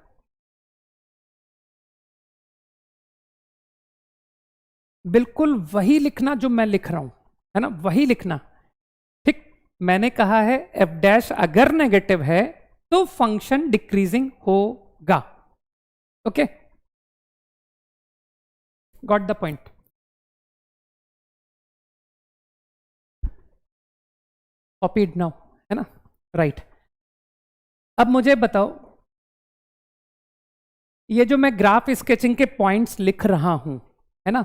बिल्कुल वही लिखना जो मैं लिख रहा हूं, है ना, वही लिखना। ठीक, मैंने कहा है एफ डैश अगर नेगेटिव है तो फंक्शन डिक्रीजिंग होगा। Okay, got the point. Copied now, है ना, राइट। अब मुझे बताओ, ये जो मैं ग्राफ स्केचिंग के पॉइंट्स लिख रहा हूं, है ना,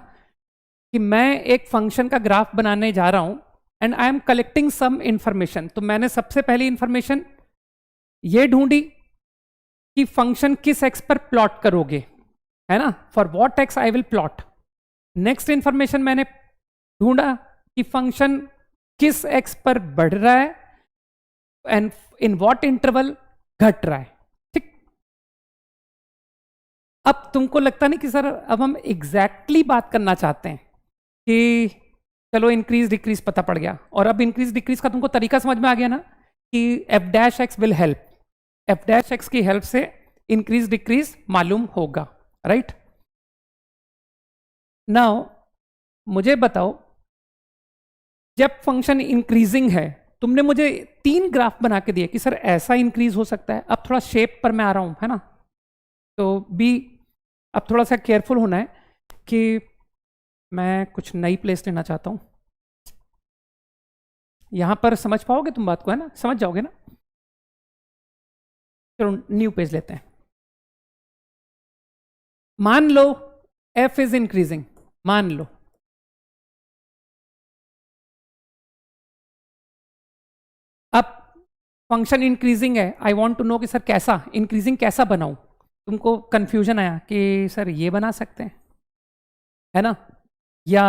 कि मैं एक फंक्शन का ग्राफ बनाने जा रहा हूं and I am collecting some information. तो मैंने सबसे पहली इंफॉर्मेशन ये ढूंढी कि फंक्शन किस एक्स पर प्लॉट करोगे, है ना, for what x I will plot. Next information मैंने ढूंढा कि फंक्शन किस एक्स पर बढ़ रहा है एंड इन व्हाट इंटरवल घट रहा है। ठीक, अब तुमको लगता नहीं कि सर अब हम एग्जैक्टली बात करना चाहते हैं कि चलो इंक्रीज डिक्रीज पता पड़ गया, और अब इंक्रीज डिक्रीज का तुमको तरीका समझ में आ गया ना कि F dash x will help, F dash x की हेल्प से इंक्रीज डिक्रीज मालूम होगा, राइट। नाउ मुझे बताओ, जब फंक्शन इंक्रीजिंग है, तुमने मुझे 3 ग्राफ बना के दिए कि सर ऐसा इंक्रीज हो सकता है। अब थोड़ा शेप पर मैं आ रहा हूं, है ना, तो भी अब थोड़ा सा केयरफुल होना है कि मैं कुछ नई प्लेस लेना चाहता हूं। यहां पर समझ पाओगे तुम बात को, है ना, समझ जाओगे ना। चलो न्यू पेज लेते हैं। मान लो f इज इंक्रीजिंग, मान लो अब फंक्शन इंक्रीजिंग है। आई वांट टू नो कि सर कैसा इंक्रीजिंग कैसा बनाऊं। तुमको कंफ्यूजन आया कि सर ये बना सकते हैं, है ना, या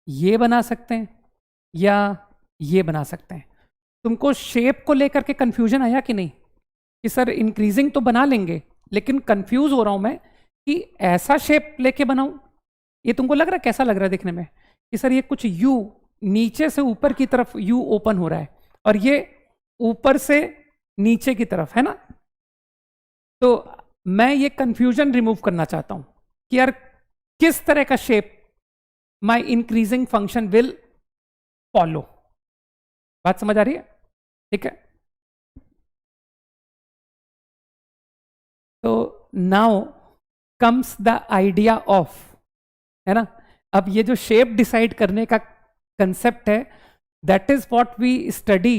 ये बना सकते हैं, या ये बना सकते हैं। तुमको शेप को लेकर के कंफ्यूजन आया कि नहीं कि सर इंक्रीजिंग तो बना लेंगे, लेकिन कंफ्यूज हो रहा हूं मैं कि ऐसा शेप लेके बनाऊं। ये तुमको लग रहा है, कैसा लग रहा है देखने में कि सर ये कुछ यू नीचे से ऊपर की तरफ यू ओपन हो रहा है और ये ऊपर से नीचे की तरफ, है ना। तो मैं ये कंफ्यूजन रिमूव करना चाहता हूं कि यार किस तरह का shape my increasing function will follow. बात समझ आ रही है? ठीक है, तो now comes the idea of, है ना। अब ये जो शेप डिसाइड करने का कंसेप्ट है, that is what we study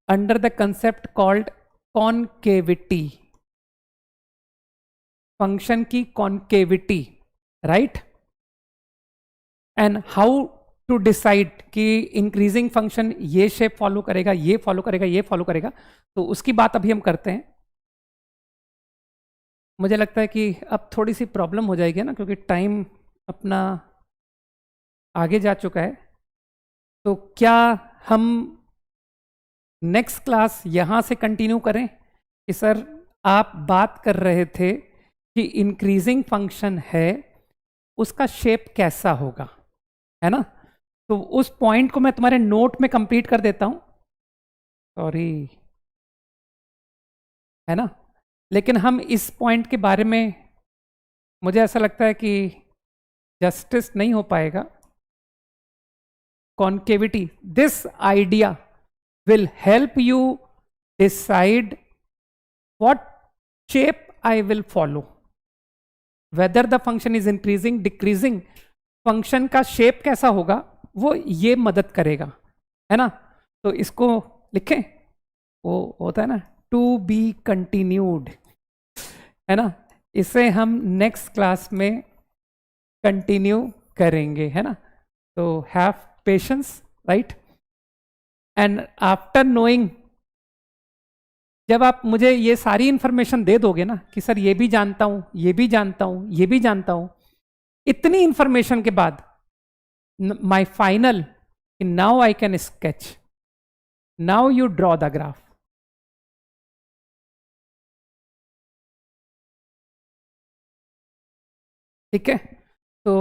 under the concept called concavity, function की concavity, right. And how to decide कि इंक्रीजिंग फंक्शन ये शेप फॉलो करेगा, ये फॉलो करेगा, ये फॉलो करेगा, तो उसकी बात अभी हम करते हैं। मुझे लगता है कि अब थोड़ी सी प्रॉब्लम हो जाएगी ना, क्योंकि टाइम अपना आगे जा चुका है। तो क्या हम नेक्स्ट क्लास यहां से कंटिन्यू करें कि सर आप बात कर रहे थे कि इंक्रीजिंग फंक्शन है, उसका शेप कैसा होगा, है ना? तो उस पॉइंट को मैं तुम्हारे नोट में कंप्लीट कर देता हूं, सॉरी, है ना? लेकिन हम इस पॉइंट के बारे में, मुझे ऐसा लगता है कि जस्टिस नहीं हो पाएगा. Concavity, this idea will help you decide what shape I will follow, whether the function is increasing, decreasing, function का शेप कैसा होगा वो ये मदद करेगा, है ना? तो इसको लिखें, वो होता है ना टू बी कंटिन्यूड, है ना? इसे हम नेक्स्ट क्लास में कंटिन्यू करेंगे, है ना? तो have patience, right? And after knowing, जब आप मुझे ये सारी इंफॉर्मेशन दे दोगे ना कि सर ये भी जानता हूं, ये भी जानता हूं, ये भी जानता हूं, इतनी इंफॉर्मेशन के बाद my final, now I can sketch, now you draw the graph. ठीक है? तो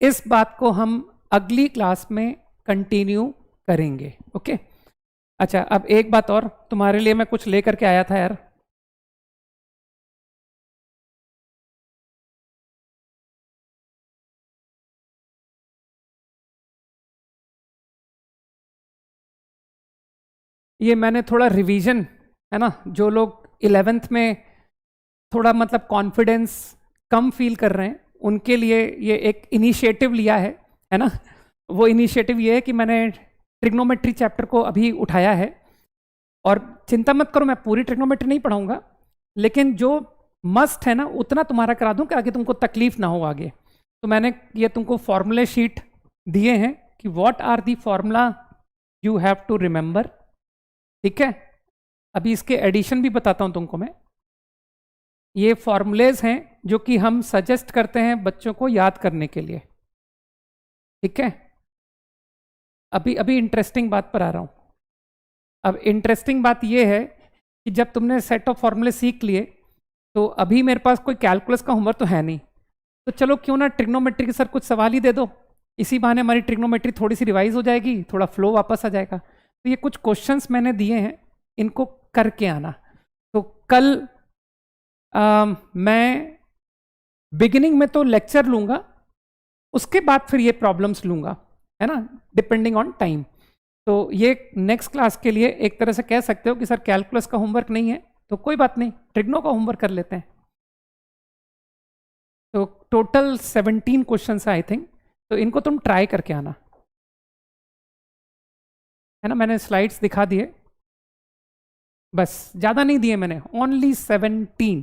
इस बात को हम अगली क्लास में कंटिन्यू करेंगे. ओके? अच्छा, अब एक बात और, तुम्हारे लिए मैं कुछ लेकर के आया था यार. ये मैंने थोड़ा रिवीजन, है ना, जो लोग 11th में थोड़ा मतलब कॉन्फिडेंस कम फील कर रहे हैं उनके लिए ये एक इनिशिएटिव लिया है ना? वो इनिशिएटिव ये है कि मैंने ट्रिग्नोमेट्री चैप्टर को अभी उठाया है, और चिंता मत करो, मैं पूरी ट्रिग्नोमेट्री नहीं पढ़ाऊंगा, लेकिन जो मस्ट है ना उतना तुम्हारा करा दूं कि आगे तुमको तकलीफ ना हो आगे. तो मैंने ये तुमको फॉर्मूले शीट दिए हैं कि what are the formula you have to remember. ठीक है? अभी इसके एडिशन भी बताता हूं तुमको मैं. ये फॉर्मूलेज हैं जो कि हम सजेस्ट करते हैं बच्चों को याद करने के लिए. ठीक है? अभी अभी इंटरेस्टिंग बात पर आ रहा हूं. अब इंटरेस्टिंग बात यह है कि जब तुमने सेट ऑफ फॉर्मूले सीख लिए, तो अभी मेरे पास कोई कैलकुलस का होमवर्क तो है नहीं, तो चलो क्यों ना ट्रिग्नोमेट्री के सर कुछ सवाल ही दे दो, इसी बहाने हमारी ट्रिग्नोमेट्री थोड़ी सी रिवाइज हो जाएगी, थोड़ा फ्लो वापस आ जाएगा. तो ये कुछ क्वेश्चंस मैंने दिए हैं, इनको करके आना. तो कल मैं बिगिनिंग में तो लेक्चर लूंगा, उसके बाद फिर ये प्रॉब्लम्स लूंगा, है ना, डिपेंडिंग ऑन टाइम. तो ये नेक्स्ट क्लास के लिए एक तरह से कह सकते हो कि सर कैलकुलस का होमवर्क नहीं है, तो कोई बात नहीं, ट्रिग्नो का होमवर्क कर लेते हैं. तो टोटल 17 क्वेश्चन है आई थिंक, तो इनको तुम ट्राई करके आना, है ना? मैंने स्लाइड्स दिखा दिए, बस ज़्यादा नहीं दिए मैंने, ओनली 17.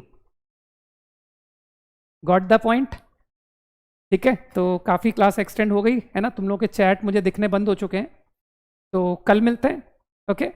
Got the point? ठीक है? तो काफ़ी क्लास एक्सटेंड हो गई, है ना? तुम लोग के चैट मुझे दिखने बंद हो चुके हैं, तो कल मिलते हैं. ओके?